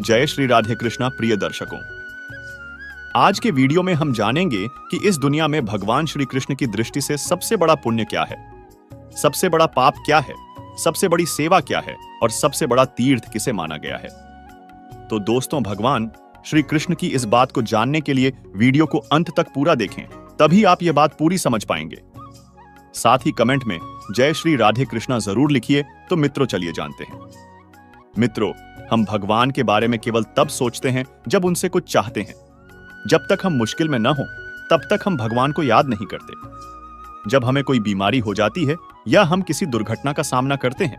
जय श्री राधे कृष्णा प्रिय दर्शकों। आज के वीडियो में हम जानेंगे कि इस दुनिया में भगवान श्री कृष्ण की दृष्टि से सबसे बड़ा पुण्य क्या है, सबसे बड़ा पाप क्या है, सबसे बड़ी सेवा क्या है और सबसे बड़ा तीर्थ किसे माना गया है। तो दोस्तों, भगवान श्री कृष्ण की इस बात को जानने के लिए वीडियो को अंत तक पूरा देखें, तभी आप यह बात पूरी समझ पाएंगे। साथ ही कमेंट में जय श्री राधे कृष्णा जरूर लिखिए। तो मित्रों, चलिए जानते हैं। मित्रों, हम भगवान के बारे में केवल तब सोचते हैं जब उनसे कुछ चाहते हैं। जब तक हम मुश्किल में न हो तब तक हम भगवान को याद नहीं करते। जब हमें कोई बीमारी हो जाती है या हम किसी दुर्घटना का सामना करते हैं,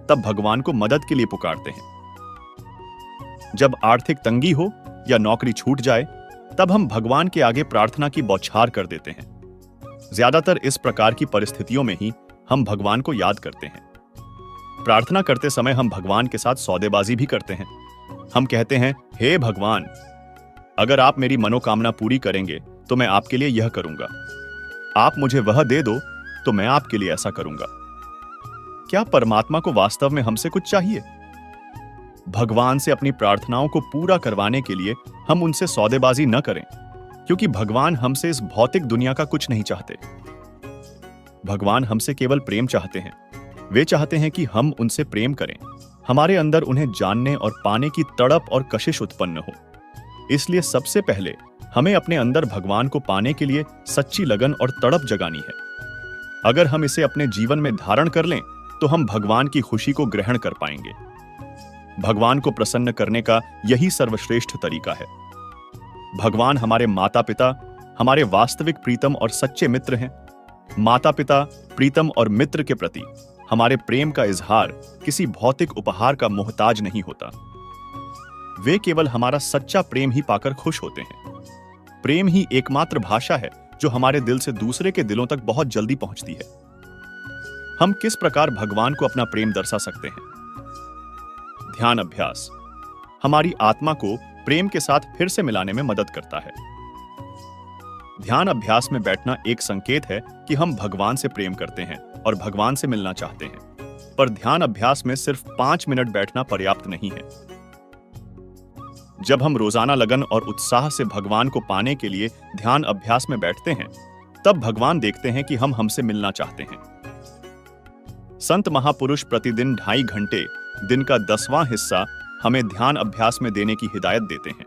तब भगवान को मदद के लिए पुकारते हैं। जब आर्थिक तंगी हो या नौकरी छूट जाए, तब हम भगवान के आगे प्रार्थना की बौछार कर देते हैं। ज्यादातर इस प्रकार की परिस्थितियों में ही हम भगवान को याद करते हैं। प्रार्थना करते समय हम भगवान के साथ सौदेबाजी भी करते हैं। हम कहते हैं, हे भगवान, अगर आप मेरी मनोकामना पूरी करेंगे तो मैं आपके लिए यह करूंगा। आप मुझे वह दे दो तो मैं आपके लिए ऐसा करूंगा। क्या परमात्मा को वास्तव में हमसे कुछ चाहिए? भगवान से अपनी प्रार्थनाओं को पूरा करवाने के लिए हम उनसे सौदेबाजी न करें, क्योंकि भगवान हमसे इस भौतिक दुनिया का कुछ नहीं चाहते। भगवान हमसे केवल प्रेम चाहते हैं। वे चाहते हैं कि हम उनसे प्रेम करें, हमारे अंदर उन्हें जानने और पाने की तड़प और कशिश उत्पन्न हो। इसलिए सबसे पहले हमें अपने अंदर भगवान को पाने के लिए सच्ची लगन और तड़प जगानी है। अगर हम इसे अपने जीवन में धारण कर लें तो हम भगवान की खुशी को ग्रहण कर पाएंगे। भगवान को प्रसन्न करने का यही सर्वश्रेष्ठ तरीका है। भगवान हमारे माता पिता, हमारे वास्तविक प्रीतम और सच्चे मित्र हैं। माता पिता, प्रीतम और मित्र के प्रति हमारे प्रेम का इजहार किसी भौतिक उपहार का मोहताज नहीं होता। वे केवल हमारा सच्चा प्रेम ही पाकर खुश होते हैं। प्रेम ही एकमात्र भाषा है जो हमारे दिल से दूसरे के दिलों तक बहुत जल्दी पहुंचती है। हम किस प्रकार भगवान को अपना प्रेम दर्शा सकते हैं? ध्यान अभ्यास हमारी आत्मा को प्रेम के साथ फिर से मिलाने में मदद करता है। ध्यान अभ्यास में बैठना एक संकेत है कि हम भगवान से प्रेम करते हैं और भगवान से मिलना चाहते हैं। पर ध्यान अभ्यास में सिर्फ 5 मिनट बैठना पर्याप्त नहीं है। जब हम रोजाना लगन और उत्साह से भगवान को पाने के लिए ध्यान अभ्यास में बैठते हैं, तब भगवान देखते हैं कि हम हमसे मिलना चाहते हैं। संत महापुरुष प्रतिदिन 2.5 घंटे, दिन का 10वां हिस्सा हमें ध्यान अभ्यास में देने की हिदायत देते हैं।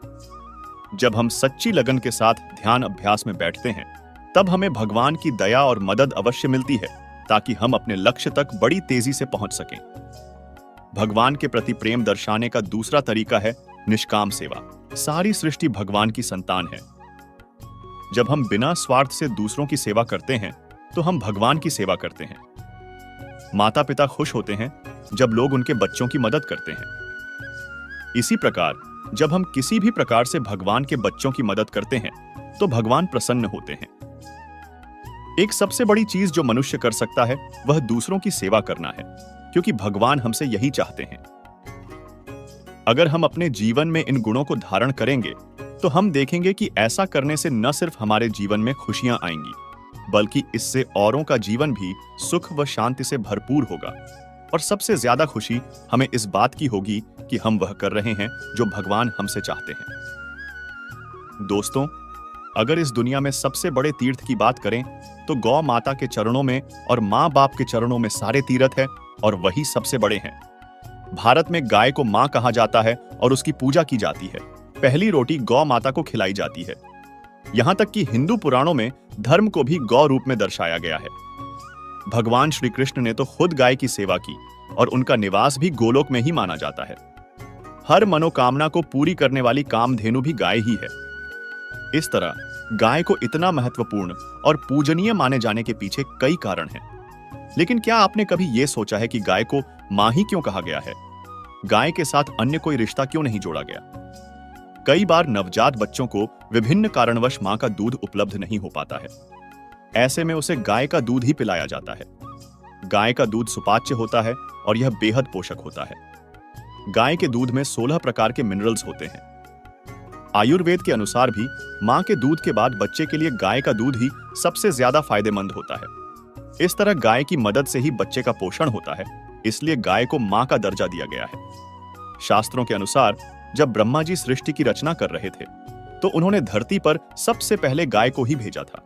जब हम सच्ची लगन के साथ ध्यान अभ्यास में बैठते हैं, तब हमें भगवान की दया और मदद अवश्य मिलती है, ताकि हम अपने लक्ष्य तक बड़ी तेजी से पहुंच सकें। भगवान के प्रति प्रेम दर्शाने का दूसरा तरीका है निष्काम सेवा। सारी सृष्टि भगवान की संतान है। जब हम बिना स्वार्थ से दूसरों की सेवा करते हैं, तो हम भगवान की सेवा करते हैं। माता पिता खुश होते हैं जब लोग उनके बच्चों की मदद करते हैं। इसी प्रकार जब हम किसी भी प्रकार से भगवान के बच्चों की मदद करते हैं, तो भगवान प्रसन्न होते हैं। एक सबसे बड़ी चीज जो मनुष्य कर सकता है, वह दूसरों की सेवा करना है, क्योंकि भगवान हमसे यही चाहते हैं। अगर हम अपने जीवन में इन गुणों को धारण करेंगे, तो हम देखेंगे कि ऐसा करने से न सिर्फ हमारे जीवन में खुशियां आएंगी, बल्कि इससे औरों का जीवन भी सुख व शांति से भरपूर होगा। और सबसे ज्यादा खुशी हमें इस बात की होगी कि हम वह कर रहे हैं जो भगवान हमसे चाहते हैं। दोस्तों, अगर इस दुनिया में सबसे बड़े तीर्थ की बात करें, तो गौ माता के चरणों में और माँ बाप के चरणों में सारे तीर्थ हैं, और वही सबसे बड़े हैं। भारत में गाय को माँ कहा जाता है और उसकी पूजा की जाती है। पहली रोटी गौ माता को खिलाई जाती है। यहां तक कि हिंदू पुराणों में धर्म को भी गौ रूप में दर्शाया गया है। भगवान श्री कृष्ण ने तो खुद गाय की सेवा की, और उनका निवास भी गोलोक में ही माना जाता है। हर मनोकामना को पूरी करने वाली कामधेनु भी गाय ही है। इस तरह गाय को इतना महत्वपूर्ण और पूजनीय माने जाने के पीछे कई कारण हैं। लेकिन क्या आपने कभी यह सोचा है कि गाय को मां ही क्यों कहा गया है? गाय के साथ अन्य कोई रिश्ता क्यों नहीं जोड़ा गया? कई बार नवजात बच्चों को विभिन्न कारणवश मां का दूध उपलब्ध नहीं हो पाता है। ऐसे में उसे गाय का दूध ही पिलाया जाता है। गाय का दूध सुपाच्य होता है और यह बेहद पोषक होता है। गाय के दूध में 16 प्रकार के मिनरल्स होते हैं। आयुर्वेद के अनुसार भी मां के दूध के बाद बच्चे के लिए गाय का दूध ही सबसे ज्यादा फायदेमंद होता है। इस तरह गाय की मदद से ही बच्चे का पोषण होता है, इसलिए गाय को मां का दर्जा दिया गया है। शास्त्रों के अनुसार जब ब्रह्मा जी सृष्टि की रचना कर रहे थे तो उन्होंने धरती पर सबसे पहले गाय को ही भेजा था।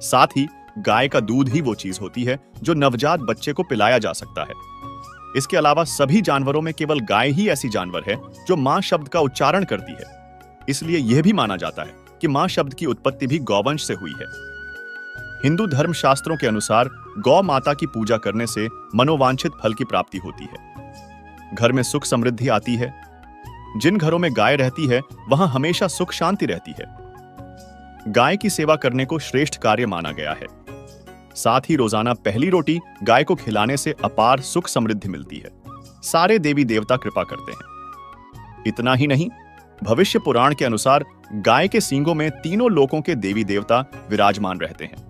साथ ही गाय का दूध ही वो चीज होती है जो नवजात बच्चे को पिलाया जा सकता है। इसके अलावा सभी जानवरों में केवल गाय ही ऐसी जानवर है जो मां शब्द का उच्चारण करती है। इसलिए यह भी माना जाता है कि मां शब्द की उत्पत्ति भी गौवंश से हुई है। हिंदू धर्म शास्त्रों के अनुसार गौ माता की पूजा करने से मनोवांछित फल की प्राप्ति होती है। घर में सुख समृद्धि आती है। जिन घरों में गाय रहती है वहां हमेशा सुख शांति रहती है। गाय की सेवा करने को श्रेष्ठ कार्य माना गया है। साथ ही रोजाना पहली रोटी गाय को खिलाने से अपार सुख समृद्धि मिलती है। सारे देवी देवता कृपा करते हैं। इतना ही नहीं, भविष्य पुराण के अनुसार गाय के सींगों में तीनों लोकों के देवी देवता विराजमान रहते हैं।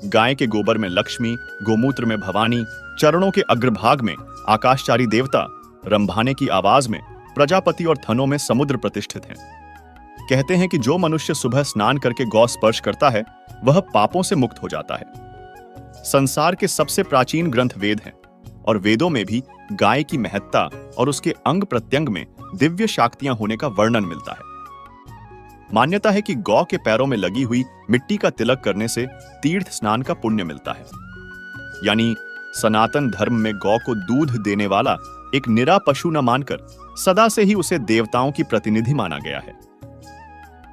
गाय के गोबर में लक्ष्मी, गोमूत्र में भवानी, चरणों के अग्रभाग में आकाशचारी देवता, रंभाने की आवाज में प्रजापति और थनों में समुद्र प्रतिष्ठित हैं। कहते हैं कि जो मनुष्य सुबह स्नान करके गौ स्पर्श करता है वह पापों से मुक्त हो जाता है। संसार के सबसे प्राचीन ग्रंथ वेद हैं और वेदों में भी गाय की महत्ता और उसके अंग प्रत्यंग में दिव्य शक्तियां होने का वर्णन मिलता है। मान्यता है कि गौ के पैरों में लगी हुई मिट्टी का तिलक करने से तीर्थ स्नान का पुण्य मिलता है। यानी सनातन धर्म में गौ को दूध देने वाला एक निरा पशु न मानकर सदा से ही उसे देवताओं की प्रतिनिधि माना गया है।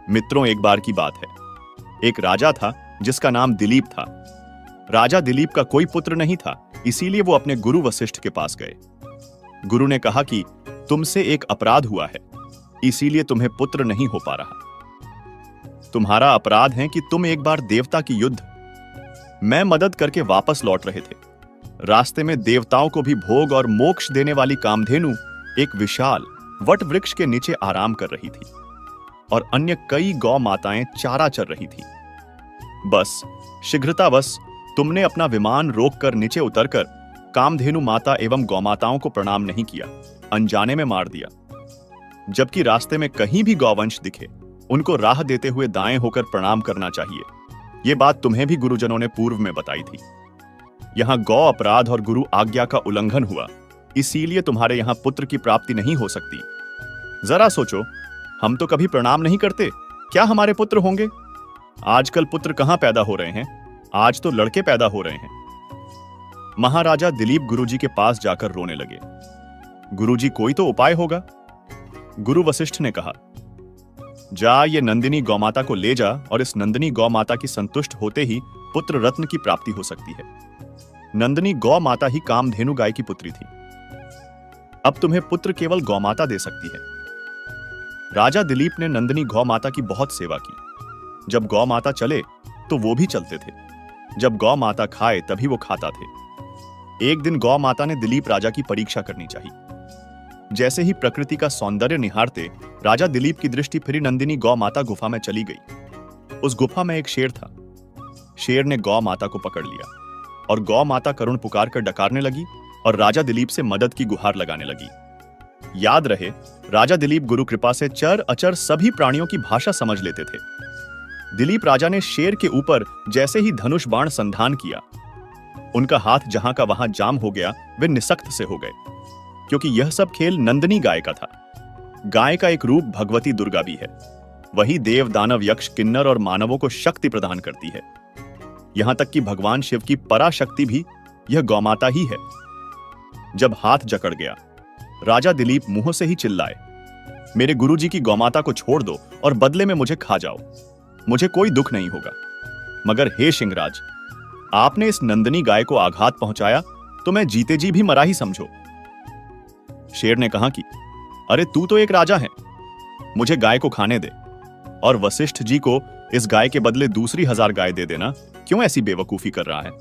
मित्रों, एक बार की बात है। एक राजा था जिसका नाम दिलीप था। राजा दिलीप का कोई पुत्र नहीं था, इसीलिए वो अपने गुरु वशिष्ठ के पास गए। गुरु ने कहा कि तुमसे एक अपराध हुआ है, इसीलिए तुम्हें पुत्र नहीं हो पा रहा। तुम्हारा अपराध है कि तुम एक बार देवता की युद्ध में मदद करके वापस लौट रहे थे। रास्ते में देवताओं को भी भोग और मोक्ष देने वाली कामधेनु एक विशाल वट वृक्ष के नीचे आराम कर रही थी और अन्य कई गौ माताएं चारा चर रही थी। बस शीघ्रतावश तुमने अपना विमान रोककर नीचे उतरकर कामधेनु माता एवं गौमाताओं को प्रणाम नहीं किया, अनजाने में मार दिया। जबकि रास्ते में कहीं भी गौवंश दिखे उनको राह देते हुए दाएं होकर प्रणाम करना चाहिए। यह बात तुम्हें भी गुरुजनों ने पूर्व में बताई थी। यहां गौ अपराध और गुरु आज्ञा का उल्लंघन हुआ, इसीलिए तुम्हारे यहां पुत्र की प्राप्ति नहीं हो सकती। जरा सोचो, हम तो कभी प्रणाम नहीं करते, क्या हमारे पुत्र होंगे? आजकल पुत्र कहां पैदा हो रहे हैं, आज तो लड़के पैदा हो रहे हैं। महाराजा दिलीप गुरुजी के पास जाकर रोने लगे। गुरुजी, कोई तो उपाय होगा। गुरु वशिष्ठ ने कहा, जा ये नंदिनी गौमाता को ले जा और इस नंदिनी गौमाता की संतुष्ट होते ही पुत्र रत्न की प्राप्ति हो सकती है। नंदिनी गौ माता ही कामधेनु गाय की पुत्री थी। अब तुम्हें पुत्र केवल गौमाता दे सकती है। राजा दिलीप ने नंदिनी गौ माता की बहुत सेवा की। जब गौ माता चले तो वो भी चलते थे, जब गौ माता खाए तभी वो खाता थे। एक दिन गौ माता ने दिलीप राजा की परीक्षा करनी चाहिए। जैसे ही प्रकृति का सौंदर्य निहारते राजा दिलीप की दृष्टि फिरी नंदिनी गौ माता गुफा में चली गई। उस गुफा में एक शेर था। शेर ने गौ माता को पकड़ लिया और गौ माता करुण पुकार कर डकारने लगी और राजा दिलीप से मदद की गुहार लगाने लगी। याद रहे, राजा दिलीप गुरु कृपा से चर अचर सभी प्राणियों की भाषा समझ लेते थे। दिलीप राजा ने शेर के ऊपर जैसे ही धनुष बाण संधान किया, उनका हाथ जहां का वहां जाम हो गया। वे निसक्त से हो गए, क्योंकि यह सब खेल नंदिनी गाय का था। गाय का एक रूप भगवती दुर्गा भी है। वही देव, दानव, यक्ष, किन्नर और मानवों को शक्ति प्रदान करती है। यहां तक कि भगवान शिव की पराशक्ति भी यह गौमाता ही है। जब हाथ जकड़ गया, राजा दिलीप मुंह से ही चिल्लाए, मेरे गुरुजी की गौमाता को छोड़ दो और बदले में मुझे खा जाओ, मुझे कोई दुख नहीं होगा। मगर हे सिंहराज, आपने इस नंदिनी गाय को आघात पहुंचाया तो मैं जीते जी भी मरा ही समझो। शेर ने कहा कि अरे तू तो एक राजा है, मुझे गाय को खाने दे और वशिष्ठ जी को इस गाय के बदले दूसरी 1000 गाय दे देना। क्यों ऐसी बेवकूफी कर रहा है?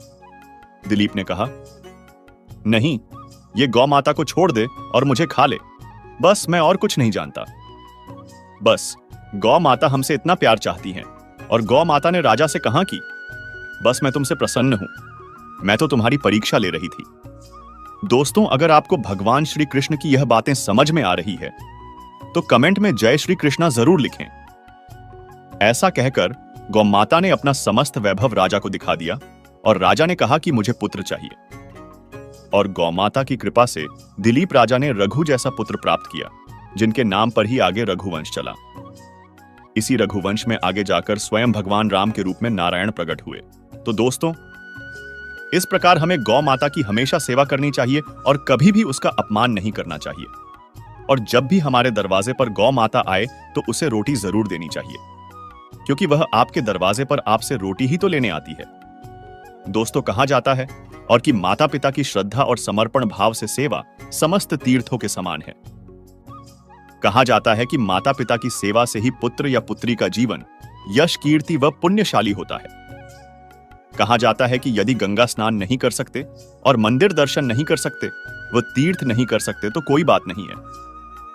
दिलीप ने कहा, नहीं, ये गौ माता को छोड़ दे और मुझे खा ले, बस मैं और कुछ नहीं जानता। बस गौ माता हमसे इतना प्यार चाहती हैं और गौ माता ने राजा से कहा कि बस मैं तुमसे प्रसन्न हूं, मैं तो तुम्हारी परीक्षा ले रही थी। दोस्तों, अगर आपको भगवान श्री कृष्ण की यह बातें समझ में आ रही है तो कमेंट में जय श्री कृष्णा जरूर लिखें। ऐसा कहकर गौ माता ने अपना समस्त वैभव राजा को दिखा दिया और राजा ने कहा कि मुझे पुत्र चाहिए। और गौ माता की कृपा से दिलीप राजा ने रघु जैसा पुत्र प्राप्त किया। जिनके नाम पर ही आगे रघुवंश चला। इसी रघुवंश में आगे जाकर स्वयं भगवान राम के रूप में नारायण प्रकट हुए। तो दोस्तों, इस प्रकार हमें गौ माता की हमेशा सेवा करनी चाहिए और कभी भी उसका अपमान नहीं करना चाहिए। और जब भी हमारे दरवाजे पर गौ माता आए तो उसे रोटी जरूर देनी चाहिए, क्योंकि वह आपके दरवाजे पर आपसे रोटी ही तो लेने आती है। दोस्तों, कहा जाता है और कि माता पिता की श्रद्धा और समर्पण भाव से सेवा समस्त तीर्थों के समान है। कहा जाता है कि माता पिता की सेवा से ही पुत्र या पुत्री का जीवन यश, कीर्ति व पुण्यशाली होता है। कहा जाता है कि यदि गंगा स्नान नहीं कर सकते और मंदिर दर्शन नहीं कर सकते, वह तीर्थ नहीं कर सकते तो कोई बात नहीं है,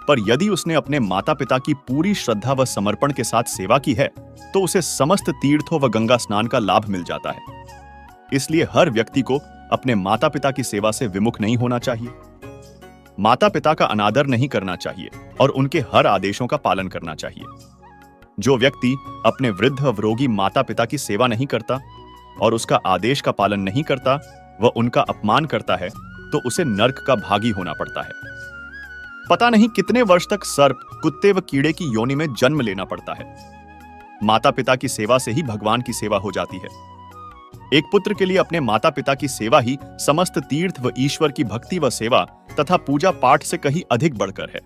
पर यदि उसने अपने माता पिता की पूरी श्रद्धा व समर्पण के साथ सेवा की है तो उसे समस्त तीर्थों व गंगा स्नान का लाभ मिल जाता है। इसलिए हर व्यक्ति को अपने माता पिता की सेवा से विमुख नहीं होना चाहिए, माता पिता का अनादर नहीं करना चाहिए और उनके हर आदेशों का पालन करना चाहिए। जो व्यक्ति अपने वृद्ध व रोगी माता पिता की सेवा नहीं करता और उसका आदेश का पालन नहीं करता, वह उनका अपमान करता है, तो उसे नर्क का भागी होना पड़ता है। पता नहीं कितने वर्ष तक सर्प, कुत्ते व कीड़े की योनि में जन्म लेना पड़ता है। माता पिता की सेवा से ही भगवान की सेवा हो जाती है। एक पुत्र के लिए अपने माता पिता की सेवा ही समस्त तीर्थ व ईश्वर की भक्ति व सेवा तथा पूजा पाठ से कहीं अधिक बढ़कर है।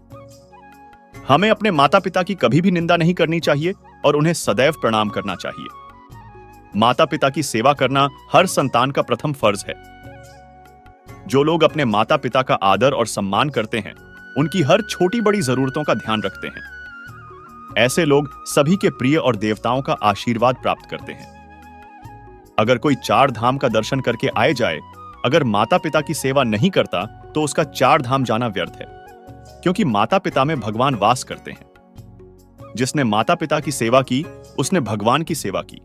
हमें अपने माता पिता की कभी भी निंदा नहीं करनी चाहिए और उन्हें सदैव प्रणाम करना चाहिए। माता पिता की सेवा करना हर संतान का प्रथम फर्ज है। जो लोग अपने माता पिता का आदर और सम्मान करते हैं, उनकी हर छोटी बड़ी जरूरतों का ध्यान रखते हैं, ऐसे लोग सभी के प्रिय और देवताओं का आशीर्वाद प्राप्त करते हैं। अगर कोई 4 धाम का दर्शन करके आए जाए, अगर माता पिता की सेवा नहीं करता तो उसका 4 धाम जाना व्यर्थ है, क्योंकि माता पिता में भगवान वास करते हैं। जिसने माता पिता की सेवा की, उसने भगवान की सेवा की।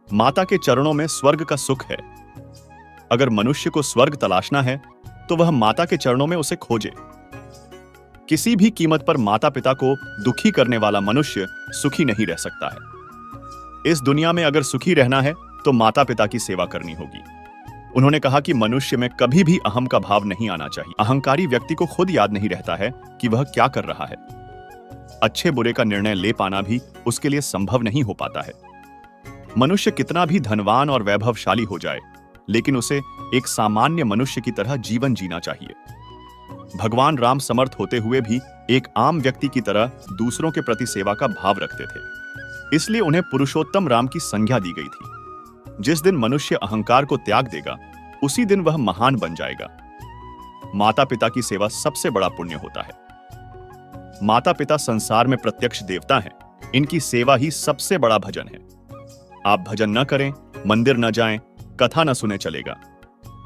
माता के चरणों में स्वर्ग का सुख है। अगर मनुष्य को स्वर्ग तलाशना है तो वह माता के चरणों में उसे खोजे। किसी भी कीमत पर माता पिता को दुखी करने वाला मनुष्य सुखी नहीं रह सकता है। इस दुनिया में अगर सुखी रहना है तो माता पिता की सेवा करनी होगी। उन्होंने कहा कि मनुष्य में कभी भी अहम का भाव नहीं आना चाहिए। अहंकारी व्यक्ति को खुद याद नहीं रहता है कि वह क्या कर रहा है। अच्छे बुरे का निर्णय ले पाना भी उसके लिए संभव नहीं हो पाता है। मनुष्य कितना भी धनवान और वैभवशाली हो जाए, लेकिन उसे एक सामान्य मनुष्य की तरह जीवन जीना चाहिए। भगवान राम समर्थ होते हुए भी एक आम व्यक्ति की तरह दूसरों के प्रति सेवा का भाव रखते थे। इसलिए उन्हें पुरुषोत्तम राम की संज्ञा दी गई थी। जिस दिन मनुष्य अहंकार को त्याग देगा, उसी दिन वह महान बन जाएगा। माता पिता की सेवा सबसे बड़ा पुण्य होता है। माता पिता संसार में प्रत्यक्ष देवता हैं। इनकी सेवा ही सबसे बड़ा भजन है। आप भजन न करें, मंदिर न जाएं, कथा न सुने चलेगा,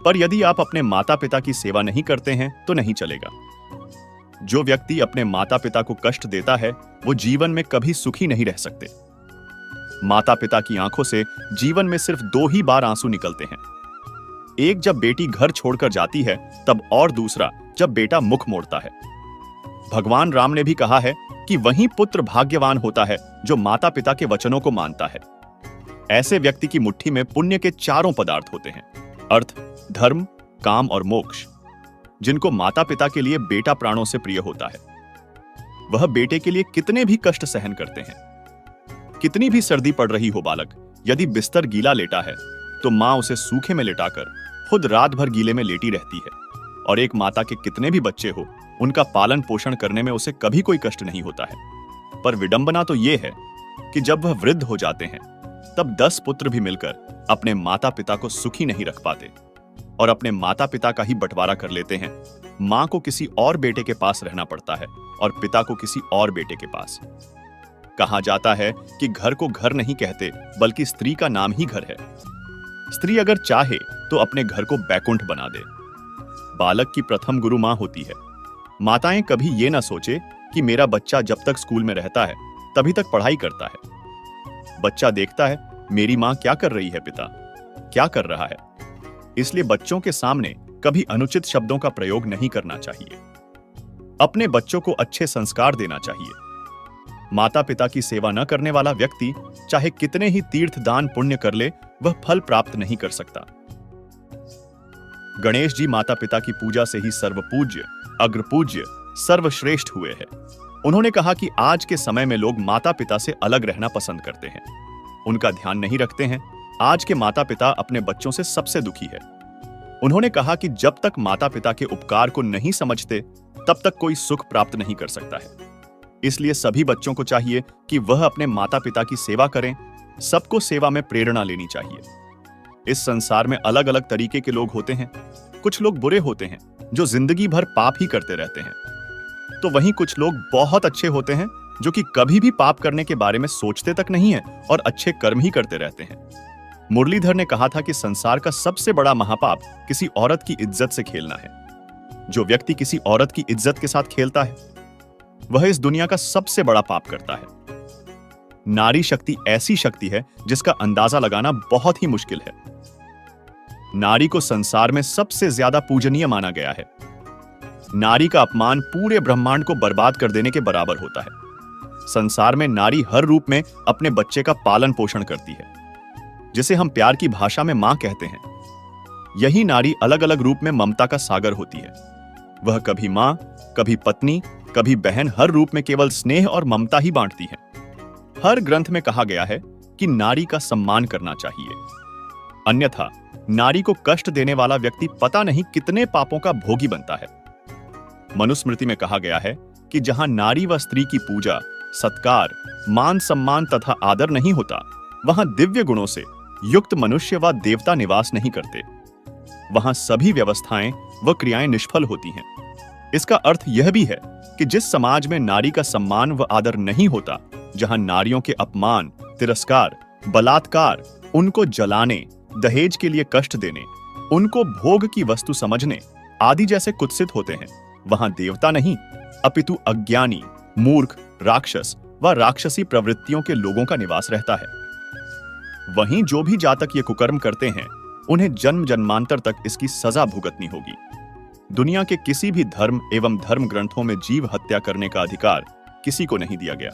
पर यदि आप अपने माता पिता की सेवा नहीं करते हैं तो नहीं चलेगा। जो व्यक्ति अपने माता पिता को कष्ट देता है, वो जीवन में कभी सुखी नहीं रह सकते। माता पिता की आंखों से जीवन में सिर्फ 2 ही बार आंसू निकलते हैं। एक जब बेटी घर छोड़कर जाती है तब, और दूसरा जब बेटा मुख मोड़ता है। भगवान राम ने भी कहा है कि वही पुत्र भाग्यवान होता है जो माता पिता के वचनों को मानता है। ऐसे व्यक्ति की मुट्ठी में पुण्य के 4 पदार्थ होते हैं: अर्थ, धर्म, काम और मोक्ष, जिनको माता पिता के लिए बेटा प्राणों से प्रिय होता है। वह बेटे के लिए कितने भी कष्ट सहन करते हैं। कितनी भी सर्दी पड़ रही हो, बालक यदि बिस्तर गीला लेटा है तो मां उसे सूखे में लेटाकर खुद रात भर गीले में लेटी रहती है। और एक माता के कितने भी बच्चे हो, उनका पालन पोषण करने में उसे कभी कोई कष्ट नहीं होता है। पर विडंबना तो यह है कि जब वह वृद्ध हो जाते हैं, तब 10 पुत्र भी मिलकर अपने माता पिता को सुखी नहीं रख पाते और अपने माता पिता का ही बंटवारा कर लेते हैं। मां को किसी और बेटे के पास रहना पड़ता है और पिता को किसी और बेटे के पास। कहा जाता है कि घर को घर नहीं कहते, बल्कि स्त्री का नाम ही घर है। स्त्री अगर चाहे तो अपने घर को बैकुंठ बना दे। बालक की प्रथम गुरु मां होती है। माताएं कभी ये ना सोचे कि मेरा बच्चा जब तक स्कूल में रहता है तभी तक पढ़ाई करता है। बच्चा देखता है मेरी मां क्या कर रही है, पिता क्या कर रहा है। इसलिए बच्चों के सामने कभी अनुचित शब्दों का प्रयोग नहीं करना चाहिए। अपने बच्चों को अच्छे संस्कार देना चाहिए। माता पिता की सेवा न करने वाला व्यक्ति चाहे कितने ही तीर्थ दान पुण्य कर ले, वह फल प्राप्त नहीं कर सकता। गणेश जी माता पिता की पूजा से ही सर्वपूज्य, अग्रपूज्य, सर्वश्रेष्ठ हुए हैं। उन्होंने कहा कि आज के समय में लोग माता पिता से अलग रहना पसंद करते हैं, उनका ध्यान नहीं रखते हैं। आज के माता पिता अपने बच्चों से सबसे दुखी है। उन्होंने कहा कि जब तक माता पिता के उपकार को नहीं समझते तब तक कोई सुख प्राप्त नहीं कर सकता है। इसलिए सभी बच्चों को चाहिए कि वह अपने माता पिता की सेवा करें। सबको सेवा में प्रेरणा लेनी चाहिए। इस संसार में अलग अलग तरीके के लोग होते हैं। कुछ लोग बुरे होते हैं जो जिंदगी भर पाप ही करते रहते हैं, तो वहीं कुछ लोग बहुत अच्छे होते हैं जो कि कभी भी पाप करने के बारे में सोचते तक नहीं है और अच्छे कर्म ही करते रहते हैं। मुरलीधर ने कहा था कि संसार का सबसे बड़ा महापाप किसी औरत की इज्जत से खेलना है। जो व्यक्ति किसी औरत की इज्जत के साथ खेलता है वह इस दुनिया का सबसे बड़ा पाप करता है। नारी शक्ति ऐसी शक्ति है जिसका अंदाजा लगाना बहुत ही मुश्किल है। नारी को संसार में सबसे ज्यादा पूजनीय माना गया है। नारी का अपमान पूरे ब्रह्मांड को बर्बाद कर देने के बराबर होता है। संसार में नारी हर रूप में अपने बच्चे का पालन पोषण करती है, जिसे हम प्यार की भाषा में मां कहते हैं। यही नारी अलग अलग रूप में ममता का सागर होती है। वह कभी मां, कभी पत्नी, कभी बहन, हर रूप में केवल स्नेह और ममता ही बांटती है। हर ग्रंथ में कहा गया है कि नारी का सम्मान करना चाहिए, अन्यथा नारी को कष्ट देने वाला व्यक्ति पता नहीं कितने पापों का भोगी बनता है। मनुस्मृति में कहा गया है कि जहां नारी व स्त्री की पूजा, सत्कार, मान सम्मान तथा आदर नहीं होता, वहां दिव्य गुणों से युक्त मनुष्य व देवता निवास नहीं करते। वहां सभी व्यवस्थाएं व क्रियाएं निष्फल होती हैं। इसका अर्थ यह भी है कि जिस समाज में नारी का सम्मान व आदर नहीं होता, जहां नारियों के अपमान, तिरस्कार, बलात्कार, उनको जलाने, दहेज के लिए कष्ट देने, उनको भोग की वस्तु समझने आदि जैसे कुत्सित होते हैं, वहां देवता नहीं अपितु अज्ञानी, मूर्ख, राक्षस व राक्षसी प्रवृत्तियों के लोगों का निवास रहता है। वहीं जो भी जातक ये कुकर्म करते हैं, उन्हें जन्म जन्मांतर तक इसकी सजा भुगतनी होगी। दुनिया के किसी भी धर्म एवं धर्म ग्रंथों में जीव हत्या करने का अधिकार किसी को नहीं दिया गया।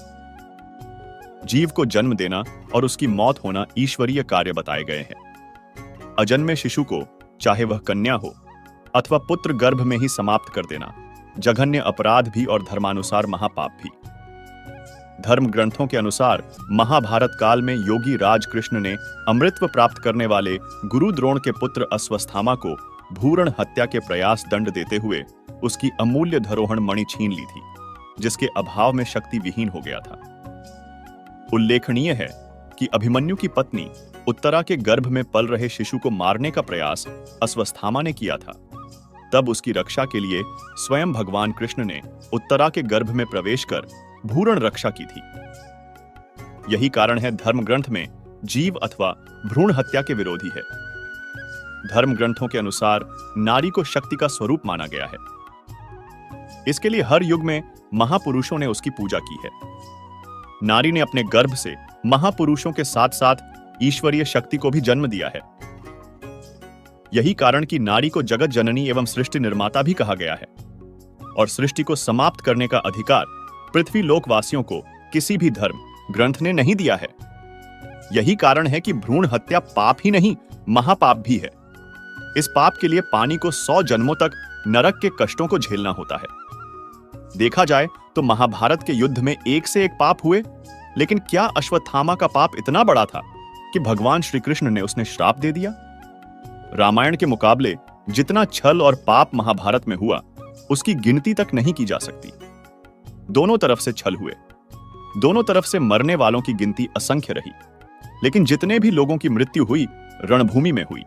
जीव को जन्म देना और उसकी मौत होना ईश्वरीय कार्य बताए गए हैं। अजन्मे शिशु को, चाहे वह कन्या हो अथवा पुत्र गर्भ में ही समाप्त कर देना जघन्य अपराध भी और धर्मानुसार महापाप भी। धर्म ग्रंथों के अनुसार महाभारत काल में योगी राज कृष्ण ने अमृतत्व प्राप्त करने वाले गुरु द्रोण के पुत्र अश्वत्थामा को भूरण हत्या के प्रयास दंड देते हुए उसकी अमूल्य धरोहर मणि छीन ली थी, जिसके अभाव में शक्ति विहीन हो गया था। उल्लेखनीय है कि अभिमन्यु की पत्नी उत्तरा के गर्भ में पल रहे शिशु को मारने का प्रयास अश्वत्थामा ने किया था। तब उसकी रक्षा के लिए स्वयं भगवान कृष्ण ने उत्तरा के गर्भ में प्रवेश कर भूरण रक्षा की थी। यही कारण है धर्म ग्रंथ में जीव अथवा भ्रूण हत्या के विरोधी है। धर्म ग्रंथों के अनुसार नारी को शक्ति का स्वरूप माना गया है। इसके लिए हर युग में महापुरुषों ने उसकी पूजा की है। नारी ने अपने गर्भ से महापुरुषों के साथ साथ ईश्वरीय शक्ति को भी जन्म दिया है। यही कारण कि नारी को जगत जननी एवं सृष्टि निर्माता भी कहा गया है और सृष्टि को समाप्त करने का अधिकार पृथ्वी लोकवासियों को किसी भी धर्म ग्रंथ ने नहीं दिया है। यही कारण है कि भ्रूण हत्या पाप ही नहीं, महापाप भी है। इस पाप के लिए पानी को 100 जन्मों तक नरक के कष्टों को झेलना होता है। देखा जाए तो महाभारत के युद्ध में एक से एक पाप हुए, लेकिन क्या अश्वत्थामा का पाप इतना बड़ा था कि भगवान श्री कृष्ण ने उसने श्राप दे दिया? रामायण के मुकाबले जितना छल और पाप महाभारत में हुआ, उसकी गिनती तक नहीं की जा सकती। दोनों तरफ से छल हुए, दोनों तरफ से मरने वालों की गिनती असंख्य रही, लेकिन जितने भी लोगों की मृत्यु हुई रणभूमि में हुई।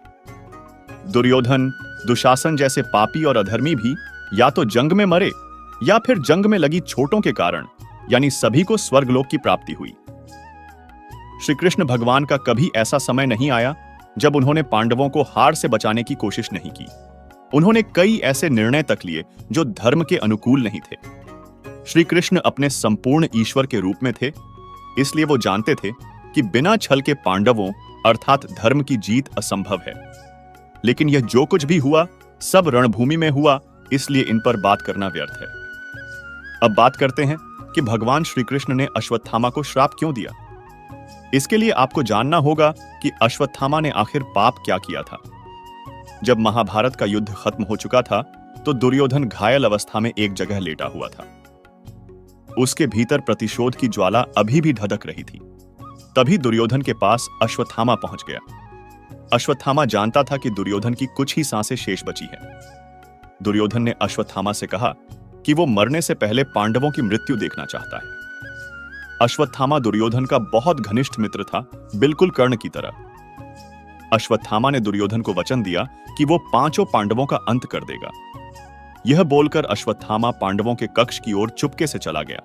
दुर्योधन, दुशासन जैसे पापी और अधर्मी भी या तो जंग में मरे या फिर जंग में लगी चोटों के कारण, यानी सभी को स्वर्गलोक की प्राप्ति हुई। श्री कृष्ण भगवान का कभी ऐसा समय नहीं आया जब उन्होंने पांडवों को हार से बचाने की कोशिश नहीं की। उन्होंने कई ऐसे निर्णय तक लिए जो धर्म के अनुकूल नहीं थे। श्री कृष्ण अपने संपूर्ण ईश्वर के रूप में थे, इसलिए वो जानते थे कि बिना छल के पांडवों अर्थात धर्म की जीत असंभव है। लेकिन यह जो कुछ भी हुआ सब रणभूमि में हुआ, इसलिए इन पर बात करना व्यर्थ है। अब बात करते हैं कि भगवान श्री कृष्ण ने अश्वत्थामा को श्राप क्यों दिया। इसके लिए आपको जानना होगा कि अश्वत्थामा ने आखिर पाप क्या किया था। जब महाभारत का युद्ध खत्म हो चुका था, तो दुर्योधन घायल अवस्था में एक जगह लेटा हुआ था। उसके भीतर प्रतिशोध की ज्वाला अभी भी धधक रही थी। तभी दुर्योधन के पास अश्वत्थामा पहुंच गया। अश्वत्थामा जानता था कि दुर्योधन की कुछ ही सांसें शेष बची हैं। दुर्योधन ने अश्वत्थामा से कहा कि वो मरने से पहले पांडवों की मृत्यु देखना चाहता है। अश्वत्थामा दुर्योधन का बहुत घनिष्ठ मित्र था, बिल्कुल कर्ण की तरह। अश्वत्थामा ने दुर्योधन को वचन दिया कि वो 5 पांडवों का अंत कर देगा। यह बोलकर अश्वत्थामा पांडवों के कक्ष की ओर चुपके से चला गया।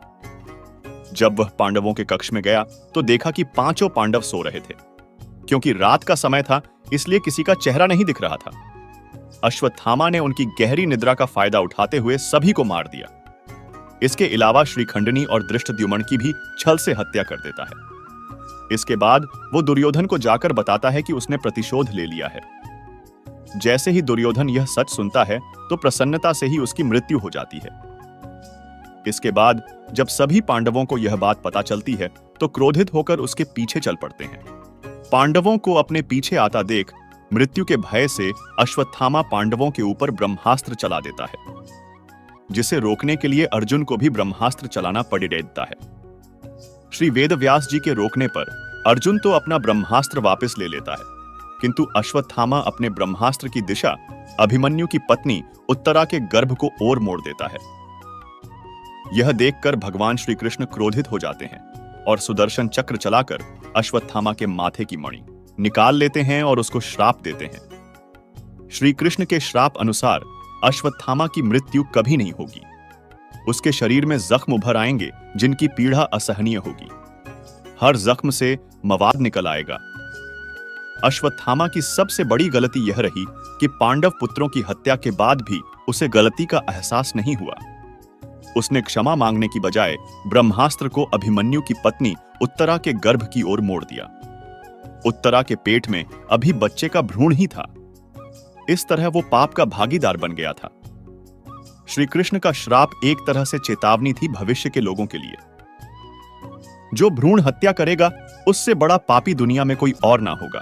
जब वह पांडवों के कक्ष में गया तो देखा कि 5 पांडव सो रहे थे। क्योंकि रात का समय था, इसलिए किसी का चेहरा नहीं दिख रहा था। अश्वत्थामा ने उनकी गहरी निद्रा का फायदा उठाते हुए सभी को मार दिया। इसके अलावा श्रीखंडनी और धृष्टद्युम्न की भी छल से हत्या कर देता है। इसके बाद वो दुर्योधन को जाकर बताता है कि उसने प्रतिशोध ले लिया है। जैसे ही दुर्योधन यह सच सुनता है तो प्रसन्नता से ही उसकी मृत्यु हो जाती है। इसके बाद जब सभी पांडवों को यह बात पता चलती है तो क्रोधित होकर उसके पीछे चल पड़ते हैं। पांडवों को अपने पीछे आता देख मृत्यु के भय से अश्वत्थामा पांडवों के ऊपर ब्रह्मास्त्र चला देता है, जिसे रोकने के लिए अर्जुन को भी ब्रह्मास्त्र चलाना पड़ देता है। श्री वेदव्यास जी के रोकने पर अर्जुन तो अपना ब्रह्मास्त्र वापस ले लेता है, किंतु अश्वत्थामा अपने ब्रह्मास्त्र की दिशा अभिमन्यु की पत्नी उत्तरा के गर्भ को ओर मोड़ देता है। यह देखकर भगवान श्री कृष्ण क्रोधित हो जाते हैं और सुदर्शन चक्र चलाकर अश्वत्थामा के माथे की मणि निकाल लेते हैं और उसको श्राप देते हैं। श्री कृष्ण के श्राप अनुसार अश्वत्थामा की मृत्यु कभी नहीं होगी। उसके शरीर में जख्म उभर आएंगे जिनकी पीड़ा असहनीय होगी। हर जख्म से मवाद निकल आएगा। अश्वत्थामा की सबसे बड़ी गलती यह रही कि पांडव पुत्रों की हत्या के बाद भी उसे गलती का एहसास नहीं हुआ। उसने क्षमा मांगने की बजाय ब्रह्मास्त्र को अभिमन्यु की पत्नी उत्तरा के गर्भ की ओर मोड़ दिया। उत्तरा के पेट में अभी बच्चे का भ्रूण ही था। इस तरह वो पाप का भागीदार बन गया था। श्री कृष्ण का श्राप एक तरह से चेतावनी थी भविष्य के लोगों के लिए। जो भ्रूण हत्या करेगा उससे बड़ा पापी दुनिया में कोई और ना होगा।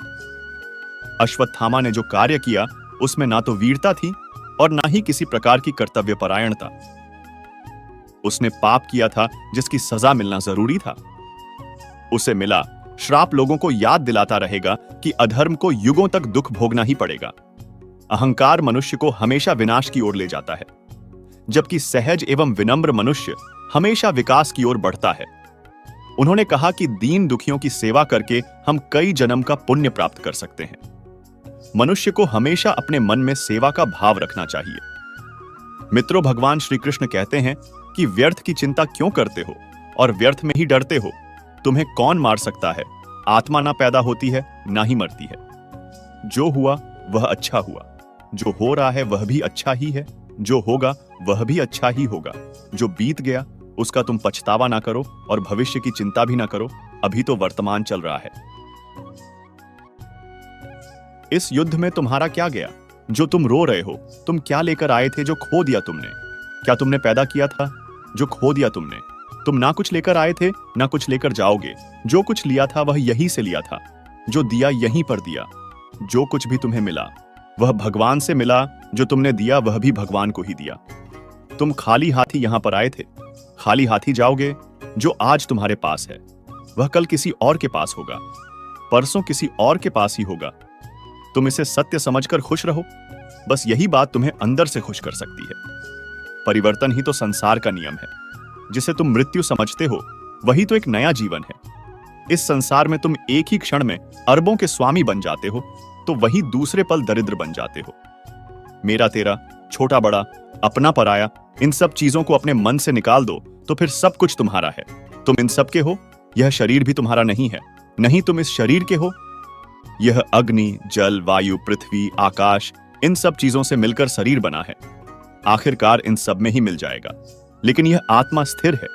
अश्वत्थामा ने जो कार्य किया उसमें ना तो वीरता थी और ना ही किसी प्रकार की कर्तव्यपरायणता। उसने पाप किया था जिसकी सजा मिलना जरूरी था। उसे मिला। श्राप लोगों को याद दिलाता रहेगा कि अधर्म को युगों तक दुख भोगना ही पड़ेगा। अहंकार मनुष्य को हमेशा विनाश की ओर ले जाता है, जबकि सहज एवं विनम्र मनुष्य हमेशा विकास की ओर बढ़ता है। उन्होंने कहा कि दीन दुखियों की सेवा करके हम कई जन्म का पुण्य प्राप्त कर सकते हैं। मनुष्य को हमेशा अपने मन में सेवा का भाव रखना चाहिए। मित्रों, भगवान श्री कृष्ण कहते हैं कि व्यर्थ की चिंता क्यों करते हो और व्यर्थ में ही डरते हो। तुम्हें कौन मार सकता है? आत्मा ना पैदा होती है ना ही मरती है। जो हुआ वह अच्छा हुआ, जो हो रहा है वह भी अच्छा ही है, जो होगा वह भी अच्छा ही होगा। जो बीत गया उसका तुम पछतावा ना करो और भविष्य की चिंता भी ना करो। अभी तो वर्तमान चल रहा है। इस युद्ध में तुम्हारा क्या गया जो तुम रो रहे हो? तुम क्या लेकर आए थे जो खो दिया तुमने? क्या तुमने पैदा किया था जो खो दिया तुमने? तुम ना कुछ लेकर आए थे ना कुछ लेकर जाओगे। जो कुछ लिया था वह यहीं से लिया था, जो दिया यहीं पर दिया। जो कुछ भी तुम्हें मिला वह भगवान से मिला, जो तुमने दिया वह भी भगवान को ही दिया। तुम खाली हाथी यहां पर आए थे, खाली हाथी जाओगे। जो आज तुम्हारे पास है वह कल किसी और के पास होगा, परसों किसी और के पास ही होगा। तुम इसे सत्य समझकर खुश रहो। बस यही बात तुम्हें अंदर से खुश कर सकती है। परिवर्तन ही तो संसार का नियम है। जिसे तुम मृत्यु समझते हो वही तो एक नया जीवन है। इस संसार में तुम एक ही क्षण में अरबों के स्वामी बन जाते हो तो वही दूसरे पल दरिद्र बन जाते हो। मेरा तेरा, छोटा बड़ा, अपना पराया, इन सब चीजों को अपने मन से निकाल दो तो फिर सब कुछ तुम्हारा है। तुम इन सब के हो। यह शरीर भी तुम्हारा नहीं है, नहीं तुम इस शरीर के हो। यह अग्नि, जल, वायु, पृथ्वी, आकाश, इन सब चीजों से मिलकर शरीर बना है। आखिरकार इन सब में ही मिल जाएगा, लेकिन यह आत्मा स्थिर है।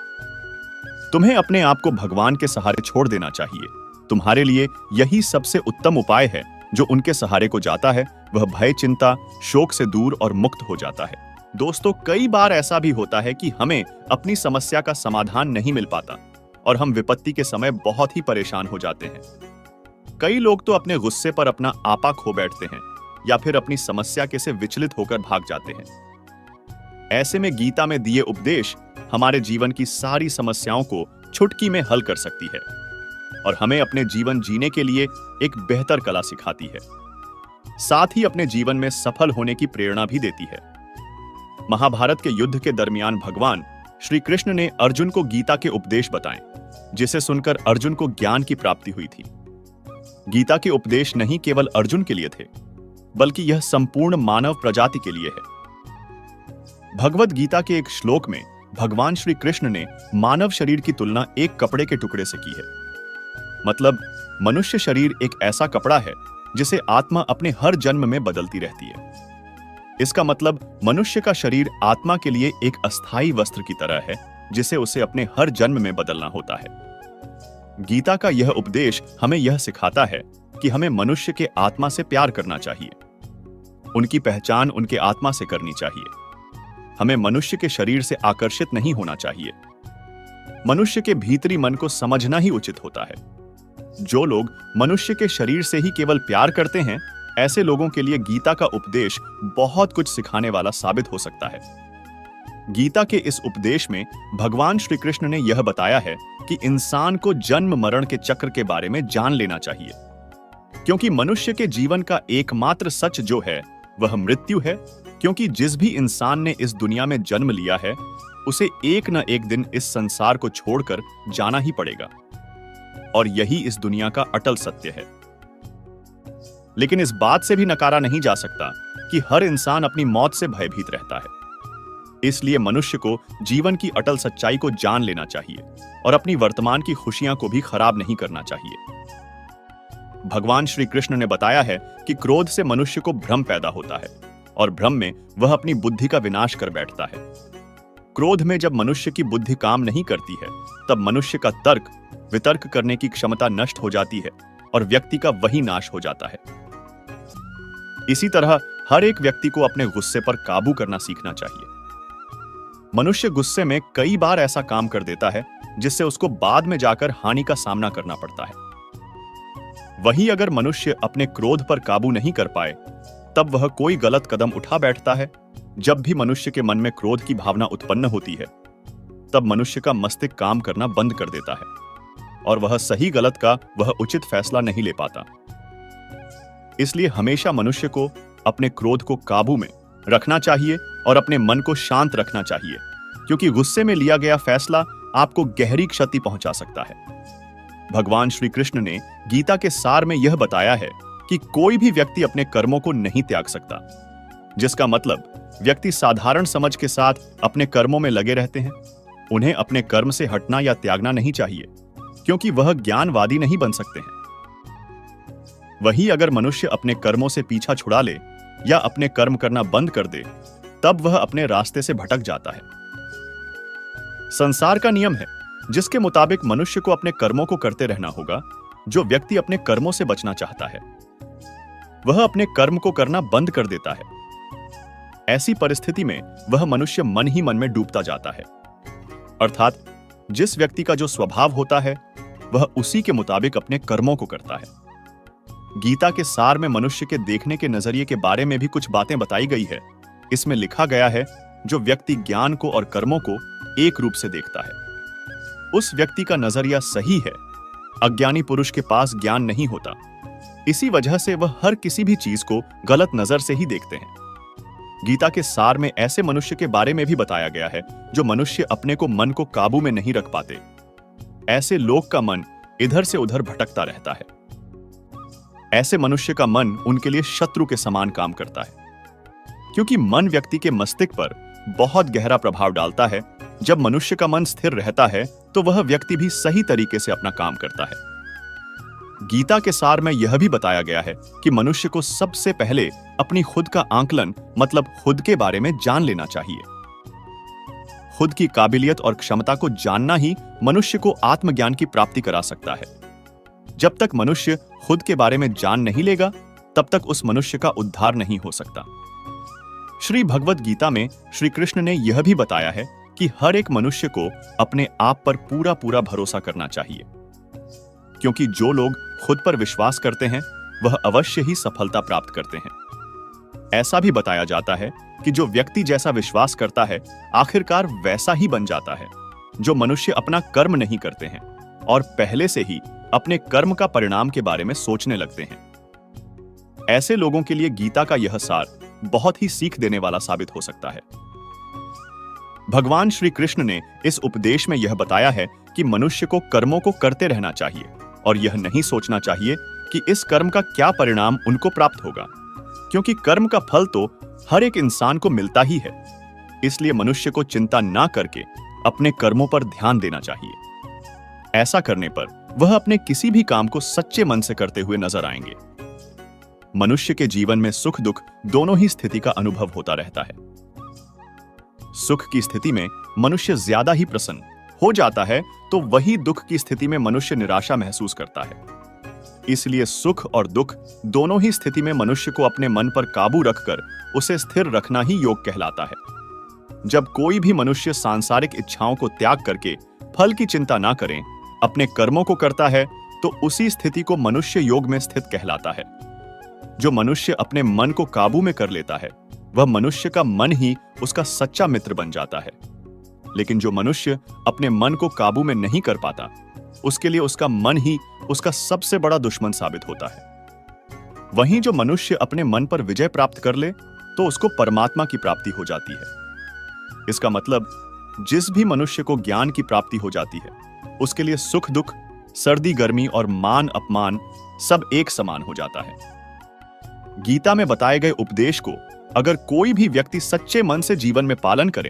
तुम्हें अपने आप को भगवान के सहारे छोड़ देना चाहिए। तुम्हारे लिए यही सबसे उत्तम उपाय है। जो उनके सहारे को जाता है वह भय, चिंता, शोक से दूर और मुक्त हो जाता है। दोस्तों, कई बार ऐसा भी होता है कि हमें अपनी समस्या का समाधान नहीं मिल पाता और हम विपत्ति के समय बहुत ही परेशान हो जाते हैं। कई लोग तो अपने गुस्से पर अपना आपा खो बैठते हैं या फिर अपनी समस्या के से विचलित होकर भाग जाते हैं। ऐसे में गीता में दिए उपदेश हमारे जीवन की सारी समस्याओं को चुटकी में हल कर सकती है और हमें अपने जीवन जीने के लिए एक बेहतर कला सिखाती है। साथ ही अपने जीवन में सफल होने की प्रेरणा भी देती है। महाभारत के युद्ध के दरमियान भगवान श्री कृष्ण ने अर्जुन को गीता के उपदेश बताए, जिसे सुनकर अर्जुन को ज्ञान की प्राप्ति हुई थी। गीता के उपदेश नहीं केवल अर्जुन के लिए थे, बल्कि यह संपूर्ण मानव प्रजाति के लिए है। भगवद गीता के एक श्लोक में भगवान श्री कृष्ण ने मानव शरीर की तुलना एक कपड़े के टुकड़े से की है। मतलब मनुष्य शरीर एक ऐसा कपड़ा है जिसे आत्मा अपने हर जन्म में बदलती रहती है। इसका मतलब मनुष्य का शरीर आत्मा के लिए एक अस्थायी वस्त्र की तरह है, जिसे उसे अपने हर जन्म में बदलना होता है। गीता का यह उपदेश हमें यह सिखाता है कि हमें मनुष्य के आत्मा से प्यार करना चाहिए। उनकी पहचान उनके आत्मा से करनी चाहिए। हमें मनुष्य के शरीर से आकर्षित नहीं होना चाहिए। मनुष्य के भीतरी मन को समझना ही उचित होता है। जो लोग मनुष्य के शरीर से ही केवल प्यार करते हैं, ऐसे लोगों के लिए गीता का उपदेश बहुत कुछ सिखाने वाला साबित हो सकता है। गीता के इस उपदेश में भगवान श्री कृष्ण ने यह बताया है कि इंसान को जन्म मरण के चक्र के बारे में जान लेना चाहिए, क्योंकि मनुष्य के जीवन का एकमात्र सच जो है वह मृत्यु है। क्योंकि जिस भी इंसान ने इस दुनिया में जन्म लिया है, उसे एक न एक दिन इस संसार को छोड़कर जाना ही पड़ेगा, और यही इस दुनिया का अटल सत्य है। लेकिन इस बात से भी नकारा नहीं जा सकता कि हर इंसान अपनी मौत से भयभीत रहता है। इसलिए मनुष्य को जीवन की अटल सच्चाई को जान लेना चाहिए और अपनी वर्तमान की खुशियां को भी खराब नहीं करना चाहिए। भगवान श्री कृष्ण ने बताया है कि क्रोध से मनुष्य को भ्रम पैदा होता है और भ्रम में वह अपनी बुद्धि का विनाश कर बैठता है। क्रोध में जब मनुष्य की बुद्धि काम नहीं करती है, तब मनुष्य का तर्क वितर्क करने की क्षमता नष्ट हो जाती है और व्यक्ति का वही नाश हो जाता है। इसी तरह हर एक व्यक्ति को अपने गुस्से पर काबू करना सीखना चाहिए। मनुष्य गुस्से में कई बार ऐसा काम कर देता है जिससे उसको बाद में जाकर हानि का सामना करना पड़ता है। वहीं अगर मनुष्य अपने क्रोध पर काबू नहीं कर पाए, तब वह कोई गलत कदम उठा बैठता है। जब भी मनुष्य के मन में क्रोध की भावना उत्पन्न होती है, तब मनुष्य का मस्तिष्क काम करना बंद कर देता है और वह सही गलत का वह उचित फैसला नहीं ले पाता। इसलिए हमेशा मनुष्य को अपने क्रोध को काबू में रखना चाहिए और अपने मन को शांत रखना चाहिए, क्योंकि गुस्से में लिया गया फैसला आपको गहरी क्षति पहुंचा सकता है। भगवान श्री कृष्ण ने गीता के सार में यह बताया है कि कोई भी व्यक्ति अपने कर्मों को नहीं त्याग सकता, जिसका मतलब व्यक्ति साधारण समझ के साथ अपने कर्मों में लगे रहते हैं। उन्हें अपने कर्म से हटना या त्यागना नहीं चाहिए, क्योंकि वह ज्ञानवादी नहीं बन सकते हैं। वहीं अगर मनुष्य अपने कर्मों से पीछा छुड़ा ले या अपने कर्म करना बंद कर दे, तब वह अपने रास्ते से भटक जाता है। संसार का नियम है जिसके मुताबिक मनुष्य को अपने कर्मों को करते रहना होगा। जो व्यक्ति अपने कर्मों से बचना चाहता है, वह अपने कर्म को करना बंद कर देता है। ऐसी परिस्थिति में वह मनुष्य मन ही मन में डूबता जाता है। अर्थात जिस व्यक्ति का जो स्वभाव होता है, वह उसी के मुताबिक अपने कर्मों को करता है। गीता के सार में मनुष्य के देखने के नजरिए के बारे में भी कुछ बातें बताई गई है। इसमें लिखा गया है, जो व्यक्ति ज्ञान को और कर्मों को एक रूप से देखता है, उस व्यक्ति का नजरिया सही है। अज्ञानी पुरुष के पास ज्ञान नहीं होता, इसी वजह से वह हर किसी भी चीज को गलत नजर से ही देखते हैं। गीता के सार में ऐसे मनुष्य के बारे में भी बताया गया है जो मनुष्य अपने को मन को काबू में नहीं रख पाते। ऐसे लोग का मन इधर से उधर भटकता रहता है। ऐसे मनुष्य का मन उनके लिए शत्रु के समान काम करता है, क्योंकि मन व्यक्ति के मस्तिष्क पर बहुत गहरा प्रभाव डालता है। जब मनुष्य का मन स्थिर रहता है तो वह व्यक्ति भी सही तरीके से अपना काम करता है। गीता के सार में यह भी बताया गया है कि मनुष्य को सबसे पहले अपनी खुद का आंकलन मतलब खुद के बारे में जान लेना चाहिए। खुद की काबिलियत और क्षमता को जानना ही मनुष्य को आत्मज्ञान की प्राप्ति करा सकता है। जब तक मनुष्य खुद के बारे में जान नहीं लेगा, तब तक उस मनुष्य का उद्धार नहीं हो सकता। श्री भगवद गीता में श्री कृष्ण ने यह भी बताया है कि हर एक मनुष्य को अपने आप पर पूरा पूरा भरोसा करना चाहिए, क्योंकि जो लोग खुद पर विश्वास करते हैं वह अवश्य ही सफलता प्राप्त करते हैं। ऐसा भी बताया जाता है कि जो व्यक्ति जैसा विश्वास करता है आखिरकार वैसा ही बन जाता है। जो मनुष्य अपना कर्म नहीं करते हैं और पहले से ही अपने कर्म का परिणाम के बारे में सोचने लगते हैं, ऐसे लोगों के लिए गीता का यह सार बहुत ही सीख देने वाला साबित हो सकता है। भगवान श्री कृष्ण ने इस उपदेश में यह बताया है कि मनुष्य को कर्मों को करते रहना चाहिए और यह नहीं सोचना चाहिए कि इस कर्म का क्या परिणाम उनको प्राप्त होगा, क्योंकि कर्म का फल तो हर एक इंसान को मिलता ही है। इसलिए मनुष्य को चिंता ना करके अपने कर्मों पर ध्यान देना चाहिए। ऐसा करने पर वह अपने किसी भी काम को सच्चे मन से करते हुए नजर आएंगे। मनुष्य के जीवन में सुख दुख दोनों ही स्थिति का अनुभव होता रहता है। सुख की स्थिति में मनुष्य ज्यादा ही प्रसन्न हो जाता है, तो वही दुख की स्थिति में मनुष्य निराशा महसूस करता है। इसलिए सुख और दुख दोनों ही स्थिति में मनुष्य को अपने मन पर काबू रखकर उसे स्थिर रखना ही योग कहलाता है। जब कोई भी मनुष्य सांसारिक इच्छाओं को त्याग करके फल की चिंता ना करें, अपने कर्मों को करता है, तो उसी स्थिति को मनुष्य योग में स्थित कहलाता है। जो मनुष्य अपने मन को काबू में कर लेता है, वह मनुष्य का मन ही उसका सच्चा मित्र बन जाता है। लेकिन जो मनुष्य अपने मन को काबू में नहीं कर पाता, उसके लिए उसका मन ही उसका सबसे बड़ा दुश्मन साबित होता है। वहीं जो मनुष्य अपने मन पर विजय प्राप्त कर ले, तो उसको परमात्मा की प्राप्ति हो जाती है। इसका मतलब जिस भी मनुष्य को ज्ञान की प्राप्ति हो जाती है, उसके लिए सुख दुख, सर्दी गर्मी और मान अपमान सब एक समान हो जाता है। गीता में बताए गए उपदेश को अगर कोई भी व्यक्ति सच्चे मन से जीवन में पालन करे,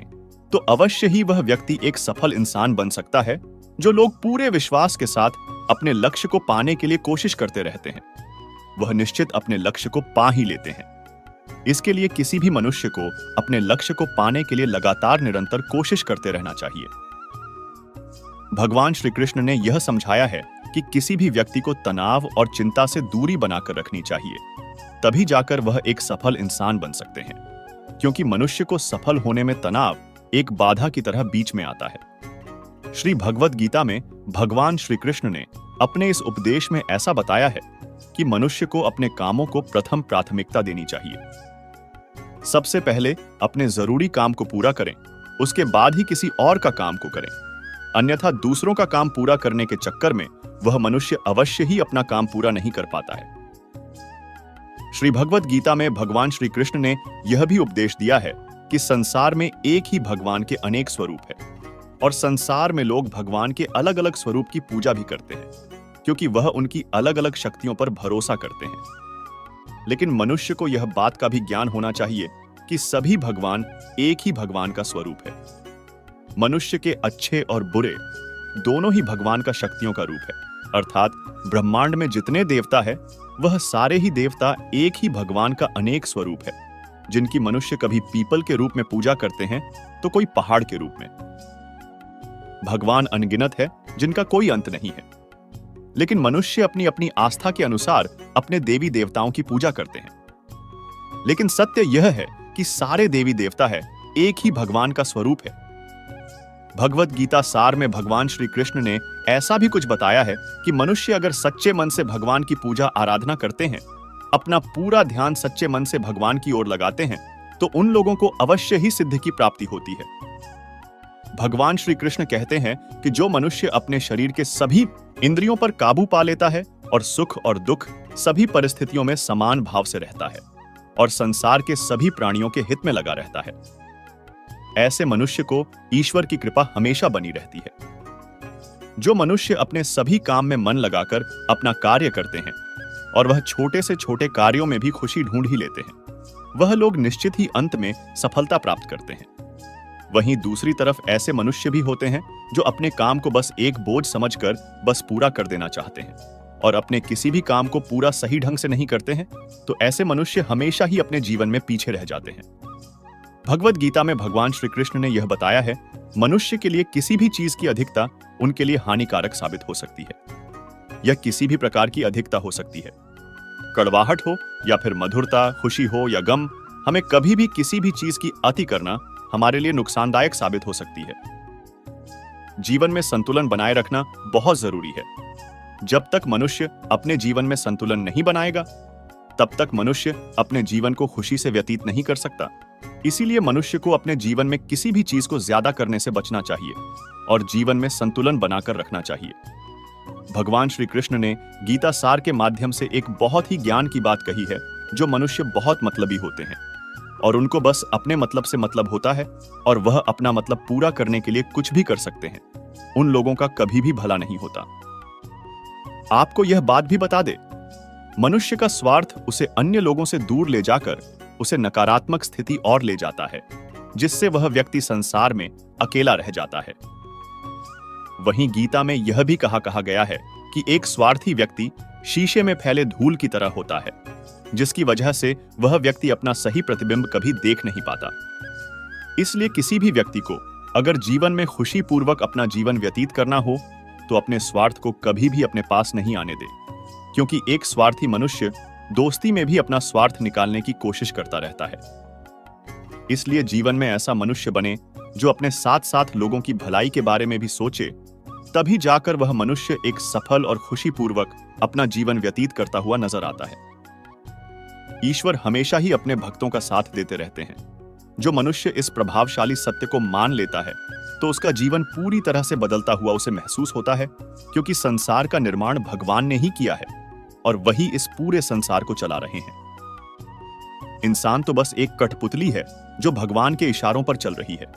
तो अवश्य ही वह व्यक्ति एक सफल इंसान बन सकता है। जो लोग पूरे विश्वास के साथ अपने लक्ष्य को पाने के लिए कोशिश करते रहते हैं, वह निश्चित अपने लक्ष्य को पा ही लेते हैं। इसके लिए किसी भी मनुष्य को अपने लक्ष्य को पाने के लिए लगातार निरंतर कोशिश करते रहना चाहिए। भगवान श्री कृष्ण ने यह समझाया है कि किसी भी व्यक्ति को तनाव और चिंता से दूरी बनाकर रखनी चाहिए, तभी जाकर वह एक सफल इंसान बन सकते हैं। क्योंकि मनुष्य को सफल होने में तनाव एक बाधा की तरह बीच में आता है। श्री भगवद गीता में भगवान श्री कृष्ण ने अपने इस उपदेश में ऐसा बताया है कि मनुष्य को अपने कामों को प्रथम प्राथमिकता देनी चाहिए। सबसे पहले अपने जरूरी काम को पूरा करें, उसके बाद ही किसी और का काम को करें। अन्यथा दूसरों का काम पूरा करने के चक्कर में वह मनुष्य अवश्य ही अपना काम पूरा नहीं कर पाता है। श्री भगवद गीता में भगवान श्री कृष्ण ने यह भी उपदेश दिया है कि संसार में एक ही भगवान के अनेक स्वरूप है और संसार में लोग भगवान के अलग अलग स्वरूप की पूजा भी करते हैं, क्योंकि वह उनकी अलग अलग शक्तियों पर भरोसा करते हैं। लेकिन मनुष्य को यह बात का भी ज्ञान होना चाहिए कि सभी भगवान एक ही भगवान का स्वरूप है। मनुष्य के अच्छे और बुरे दोनों ही भगवान का शक्तियों का रूप है। अर्थात ब्रह्मांड में जितने देवता है, वह सारे ही देवता एक ही भगवान का अनेक स्वरूप है, जिनकी मनुष्य कभी पीपल के रूप में पूजा करते हैं, तो कोई पहाड़ के रूप में। भगवान अनगिनत है, जिनका कोई अंत नहीं है। लेकिन मनुष्य अपनी अपनी आस्था के अनुसार अपने देवी देवताओं की पूजा करते हैं। लेकिन सत्य यह है कि सारे देवी देवता है एक ही भगवान का स्वरूप है। भगवद गीता सार में भगवान श्री कृष्ण ने ऐसा भी कुछ बताया है कि मनुष्य अगर सच्चे मन से भगवान की पूजा आराधना करते हैं, अपना पूरा ध्यान सच्चे मन से भगवान की ओर लगाते हैं, तो उन लोगों को अवश्य ही सिद्धि की प्राप्ति होती है। भगवान श्री कृष्ण कहते हैं कि जो मनुष्य अपने शरीर के सभी इंद्रियों पर काबू पा लेता है और सुख और दुख सभी परिस्थितियों में समान भाव से रहता है और संसार के सभी प्राणियों के हित में लगा रहता है, ऐसे मनुष्य को ईश्वर की कृपा हमेशा बनी रहती है। जो मनुष्य अपने सभी काम में मन लगाकर अपना कार्य करते हैं और वह छोटे से छोटे कार्यों में भी खुशी ढूंढ ही लेते हैं, वह लोग निश्चित ही अंत में सफलता प्राप्त करते हैं। वहीं दूसरी तरफ ऐसे मनुष्य भी होते हैं जो अपने काम को बस एक बोझ समझकर बस पूरा कर देना चाहते हैं और अपने किसी भी काम को पूरा सही ढंग से नहीं करते हैं, तो ऐसे मनुष्य हमेशा ही अपने जीवन में पीछे रह जाते हैं। भगवद गीता में भगवान श्री कृष्ण ने यह बताया है, मनुष्य के लिए किसी भी चीज की अधिकता उनके लिए हानिकारक साबित हो सकती है। यह किसी भी प्रकार की अधिकता हो सकती है, कड़वाहट हो या फिर मधुरता, खुशी हो या गम। हमें कभी भी किसी भी चीज की अति करना हमारे लिए नुकसानदायक साबित हो सकती है। जीवन में संतुलन बनाए रखना बहुत जरूरी है। जब तक मनुष्य अपने जीवन में संतुलन नहीं बनाएगा, तब तक मनुष्य अपने जीवन को खुशी से व्यतीत नहीं कर सकता। इसीलिए मनुष्य को अपने जीवन में किसी भी चीज को ज्यादा करने से बचना चाहिए और जीवन में संतुलन बनाकर रखना चाहिए। भगवान श्री कृष्ण ने गीता सार के माध्यम से एक बहुत ही ज्ञान की बात कही है, जो मनुष्य बहुत मतलबी होते हैं और उनको बस अपने मतलब से मतलब होता है और वह अपना मतलब पूरा करने के लिए कुछ भी कर सकते हैं। उन लोगों का कभी भी भला नहीं होता। आपको यह बात भी बता दे, मनुष्य का स्वार्थ उसे अन्य लोगों से दूर ले जाकर उसे नकारात्मक स्थिति और ले जाता है, जिससे वह व्यक्ति संसार में अकेला रह जाता है। वहीं गीता में यह भी कहा गया है कि एक स्वार्थी व्यक्ति शीशे में फैले धूल की तरह होता है, जिसकी वजह से वह व्यक्ति अपना सही प्रतिबिंब कभी देख नहीं पाता। इसलिए किसी भी व्यक्ति को अगर जीवन में खुशी पूर्वक अपना जीवन व्यतीत करना हो तो अपने स्वार्थ को कभी भी अपने पास नहीं आने दे, क्योंकि एक स्वार्थी मनुष्य दोस्ती में भी अपना स्वार्थ निकालने की कोशिश करता रहता है। इसलिए जीवन में ऐसा मनुष्य बने जो अपने साथ साथ लोगों की भलाई के बारे में भी सोचे, तभी जाकर वह मनुष्य एक सफल और खुशीपूर्वक अपना जीवन व्यतीत करता हुआ नजर आता है। ईश्वर हमेशा ही अपने भक्तों का साथ देते रहते हैं। जो मनुष्य इस प्रभावशाली सत्य को मान लेता है तो उसका जीवन पूरी तरह से बदलता हुआ उसे महसूस होता है, क्योंकि संसार का निर्माण भगवान ने ही किया है और वही इस पूरे संसार को चला रहे हैं। इंसान तो बस एक कठपुतली है जो भगवान के इशारों पर चल रही है।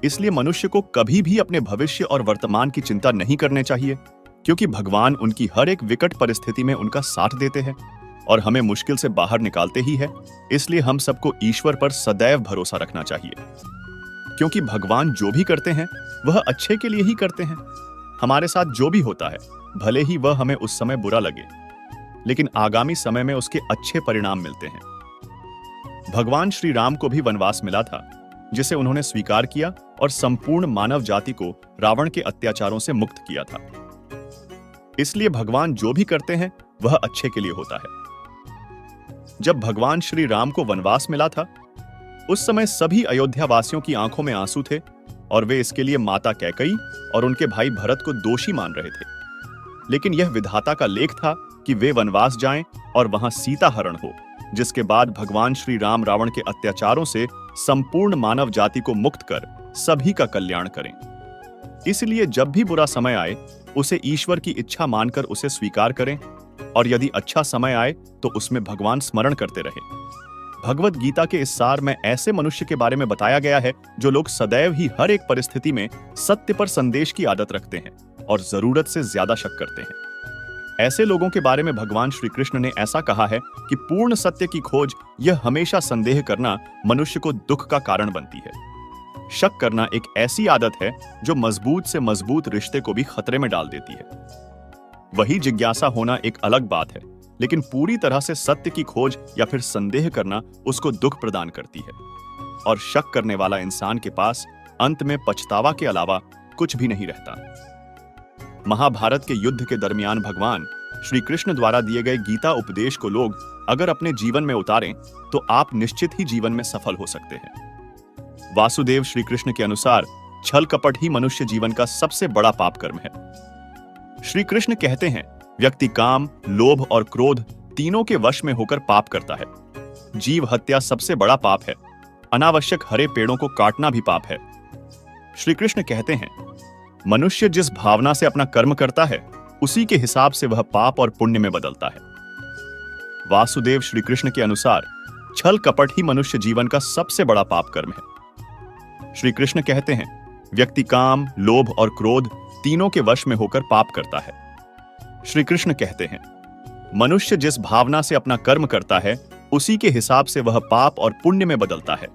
इसलिए मनुष्य को कभी भी अपने भविष्य और वर्तमान की चिंता नहीं करनी चाहिए, क्योंकि भगवान उनकी हर एक विकट परिस्थिति में उनका साथ देते हैं और हमें मुश्किल से बाहर निकालते ही है। इसलिए हम सबको ईश्वर पर सदैव भरोसा रखना चाहिए, क्योंकि भगवान जो भी करते हैं वह अच्छे के लिए ही करते हैं। हमारे साथ जो भी होता है, भले ही वह हमें उस समय बुरा लगे, लेकिन आगामी समय में उसके अच्छे परिणाम मिलते हैं। भगवान श्री राम को भी वनवास मिला था, जिसे उन्होंने स्वीकार किया और संपूर्ण मानव जाति को रावण के अत्याचारों से मुक्त किया था। इसलिए भगवान जो भी करते हैं वह अच्छे के लिए होता है। जब भगवान श्री राम को वनवास मिला था, उस समय सभी अयोध्या वासियों की आंखों में आंसू थे और वे इसके लिए माता कैकेयी और उनके भाई भरत को दोषी मान रहे थे। लेकिन यह विधाता का लेख था कि वे वनवास जाएं और वहां सीता हरण हो, जिसके बाद भगवान श्री राम रावण के अत्याचारों से संपूर्ण मानव जाति को मुक्त कर सभी का कल्याण करें। इसलिए जब भी बुरा समय आए, उसे ईश्वर की इच्छा मानकर उसे स्वीकार करें और यदि अच्छा समय आए तो उसमें भगवान स्मरण करते रहे। भगवत गीता के इस सार में ऐसे मनुष्य के बारे में बताया गया है जो लोग सदैव ही हर एक परिस्थिति में सत्य पर संदेश की आदत रखते हैं और जरूरत से ज्यादा शक करते हैं। ऐसे लोगों के बारे में भगवान श्री कृष्ण ने ऐसा कहा है कि पूर्ण सत्य की खोज यह हमेशा संदेह करना मनुष्य को दुख का कारण बनती है। शक करना एक ऐसी आदत है जो मजबूत से मजबूत रिश्ते को भी खतरे में डाल देती है। वही जिज्ञासा होना एक अलग बात है, लेकिन पूरी तरह से सत्य की खोज या फिर संदेह करना उसको दुख प्रदान करती है। और शक करने वाला इंसान के पास अंत में पछतावा के अलावा कुछ भी नहीं रहता। महाभारत के युद्ध के दरमियान भगवान श्री कृष्ण द्वारा दिए गए गीता उपदेश को लोग अगर अपने जीवन में उतारें तो आप निश्चित ही जीवन में सफल हो सकते हैं। वासुदेव श्री कृष्ण के अनुसार छल कपट ही मनुष्य जीवन का सबसे बड़ा पाप कर्म है। श्री कृष्ण कहते हैं, व्यक्ति काम, लोभ और क्रोध तीनों के वश में होकर पाप करता है। जीव हत्या सबसे बड़ा पाप है। अनावश्यक हरे पेड़ों को काटना भी पाप है। श्री कृष्ण कहते हैं, मनुष्य जिस भावना से अपना कर्म करता है उसी के हिसाब से वह पाप और पुण्य में बदलता है। वासुदेव श्री कृष्ण के अनुसार छल कपट ही मनुष्य जीवन का सबसे बड़ा पाप कर्म है। श्री कृष्ण कहते हैं, व्यक्ति काम, लोभ और क्रोध तीनों के वश में होकर पाप करता है। श्री कृष्ण कहते हैं, मनुष्य जिस भावना से अपना कर्म करता है उसी के हिसाब से वह पाप और पुण्य में बदलता है।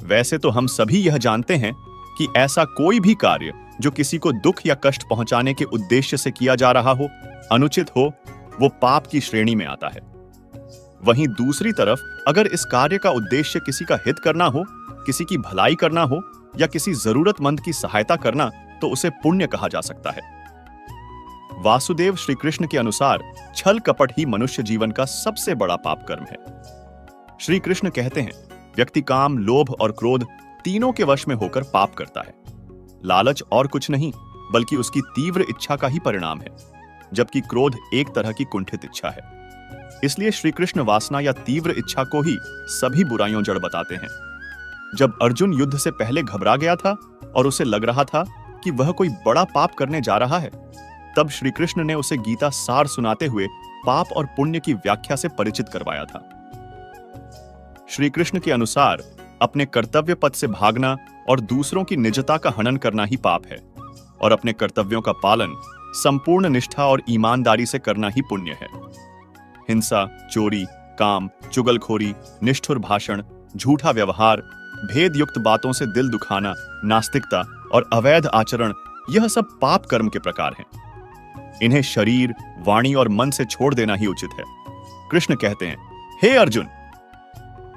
वैसे तो हम सभी यह जानते हैं कि ऐसा कोई भी कार्य जो किसी को दुख या कष्ट पहुंचाने के उद्देश्य से किया जा रहा हो, अनुचित हो, वो पाप की श्रेणी में आता है। वहीं दूसरी तरफ अगर इस कार्य का उद्देश्य किसी का हित करना हो, किसी की भलाई करना हो या किसी जरूरतमंद की सहायता करना, तो उसे पुण्य कहा जा सकता है। वासुदेव श्री कृष्ण के अनुसार छल कपट ही मनुष्य जीवन का सबसे बड़ा पाप कर्म है। श्री कृष्ण कहते हैं, व्यक्ति काम, लोभ और क्रोध तीनों के वश में होकर पाप करता है। लालच और कुछ नहीं बल्कि उसकी तीव्र इच्छा का ही परिणाम है। जबकि क्रोध एक तरह की कुंठित इच्छा है। इसलिए श्री कृष्ण वासना या तीव्र इच्छा को ही सभी बुराइयों जड़ बताते हैं। जब अर्जुन युद्ध से पहले घबरा गया था और उसे लग रहा था कि वह कोई बड़ा पाप करने जा रहा है, तब श्री कृष्ण ने उसे गीता सार सुनाते हुए पाप और पुण्य की व्याख्या से परिचित करवाया था। श्री कृष्ण के अनुसार अपने कर्तव्य पथ से भागना और दूसरों की निजता का हनन करना ही पाप है, और अपने कर्तव्यों का पालन संपूर्ण निष्ठा और ईमानदारी से करना ही पुण्य है। हिंसा, चोरी, काम, चुगलखोरी, निष्ठुर भाषण, झूठा व्यवहार, भेद युक्त बातों से दिल दुखाना, नास्तिकता और अवैध आचरण, यह सब पाप कर्म के प्रकार हैं। इन्हें शरीर, वाणी और मन से छोड़ देना ही उचित है। कृष्ण कहते हैं, हे अर्जुन,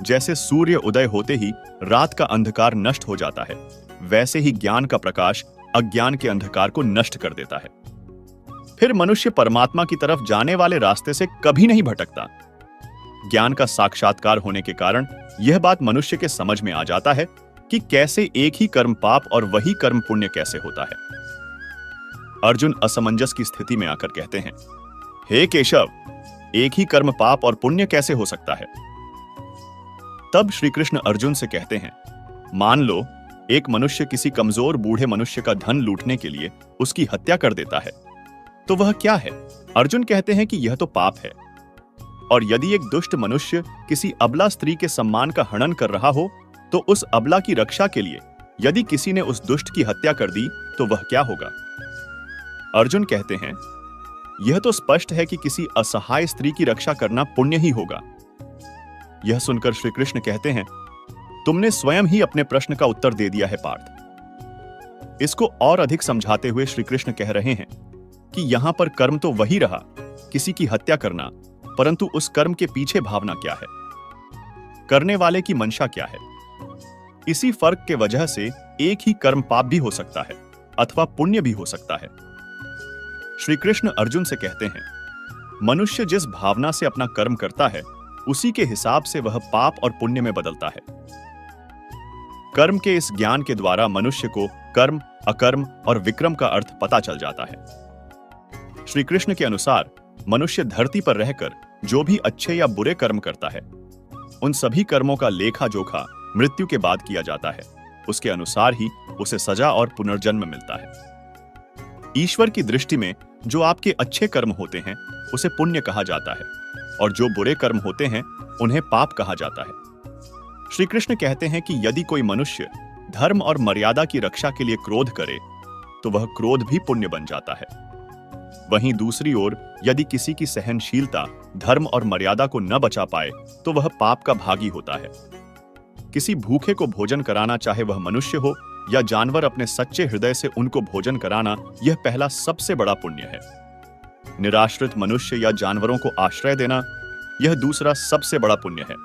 जैसे सूर्य उदय होते ही रात का अंधकार नष्ट हो जाता है, वैसे ही ज्ञान का प्रकाश अज्ञान के अंधकार को नष्ट कर देता है। फिर मनुष्य परमात्मा की तरफ जाने वाले रास्ते से कभी नहीं भटकता। ज्ञान का साक्षात्कार होने के कारण यह बात मनुष्य के समझ में आ जाता है कि कैसे एक ही कर्म पाप और वही कर्म पुण्य कैसे होता है। अर्जुन असमंजस की स्थिति में आकर कहते हैं, हे केशव, एक ही कर्म पाप और पुण्य कैसे हो सकता है? तब श्री कृष्ण अर्जुन से कहते हैं, मान लो एक मनुष्य किसी कमजोर बूढ़े मनुष्य का धन लूटने के लिए उसकी हत्या कर देता है, तो वह क्या है? अर्जुन कहते हैं कि यह तो पाप है। और यदि एक दुष्ट मनुष्य किसी अबला स्त्री के सम्मान का हनन कर रहा हो, तो उस अबला की रक्षा के लिए यदि किसी ने उस दुष्ट की हत्या कर दी, तो वह क्या होगा? अर्जुन कहते हैं, यह तो स्पष्ट है कि किसी असहाय स्त्री की रक्षा करना पुण्य ही होगा। यह सुनकर श्री कृष्ण कहते हैं, तुमने स्वयं ही अपने प्रश्न का उत्तर दे दिया है पार्थ। इसको और अधिक समझाते हुए श्री कृष्ण कह रहे हैं कि यहां पर कर्म तो वही रहा, किसी की हत्या करना, परंतु उस कर्म के पीछे भावना क्या है, करने वाले की मंशा क्या है। इसी फर्क के वजह से एक ही कर्म पाप भी हो सकता है अथवा पुण्य भी हो सकता है। श्री कृष्ण अर्जुन से कहते हैं, मनुष्य जिस भावना से अपना कर्म करता है, उसी के हिसाब से वह पाप और पुण्य में बदलता है। कर्म के इस ज्ञान के द्वारा मनुष्य को कर्म, अकर्म और विक्रम का अर्थ पता चल जाता है। श्री कृष्ण के अनुसार मनुष्य धरती पर रहकर जो भी अच्छे या बुरे कर्म करता है, उन सभी कर्मों का लेखा जोखा मृत्यु के बाद किया जाता है। उसके अनुसार ही उसे सजा और पुनर्जन्म मिलता है। ईश्वर की दृष्टि में जो आपके अच्छे कर्म होते हैं, उसे पुण्य कहा जाता है, और जो बुरे कर्म होते हैं, उन्हें पाप कहा जाता है। श्री कृष्ण कहते हैं कि यदि कोई मनुष्य धर्म और मर्यादा की रक्षा के लिए क्रोध करे, तो वह क्रोध भी पुण्य बन जाता है। वहीं दूसरी ओर यदि किसी की सहनशीलता धर्म और मर्यादा को न बचा पाए, तो वह पाप का भागी होता है। किसी भूखे को भोजन कराना, चाहे वह मनुष्य हो या जानवर, अपने सच्चे हृदय से उनको भोजन कराना, यह पहला सबसे बड़ा पुण्य है। निराश्रित मनुष्य या जानवरों को आश्रय देना, यह दूसरा सबसे बड़ा पुण्य है।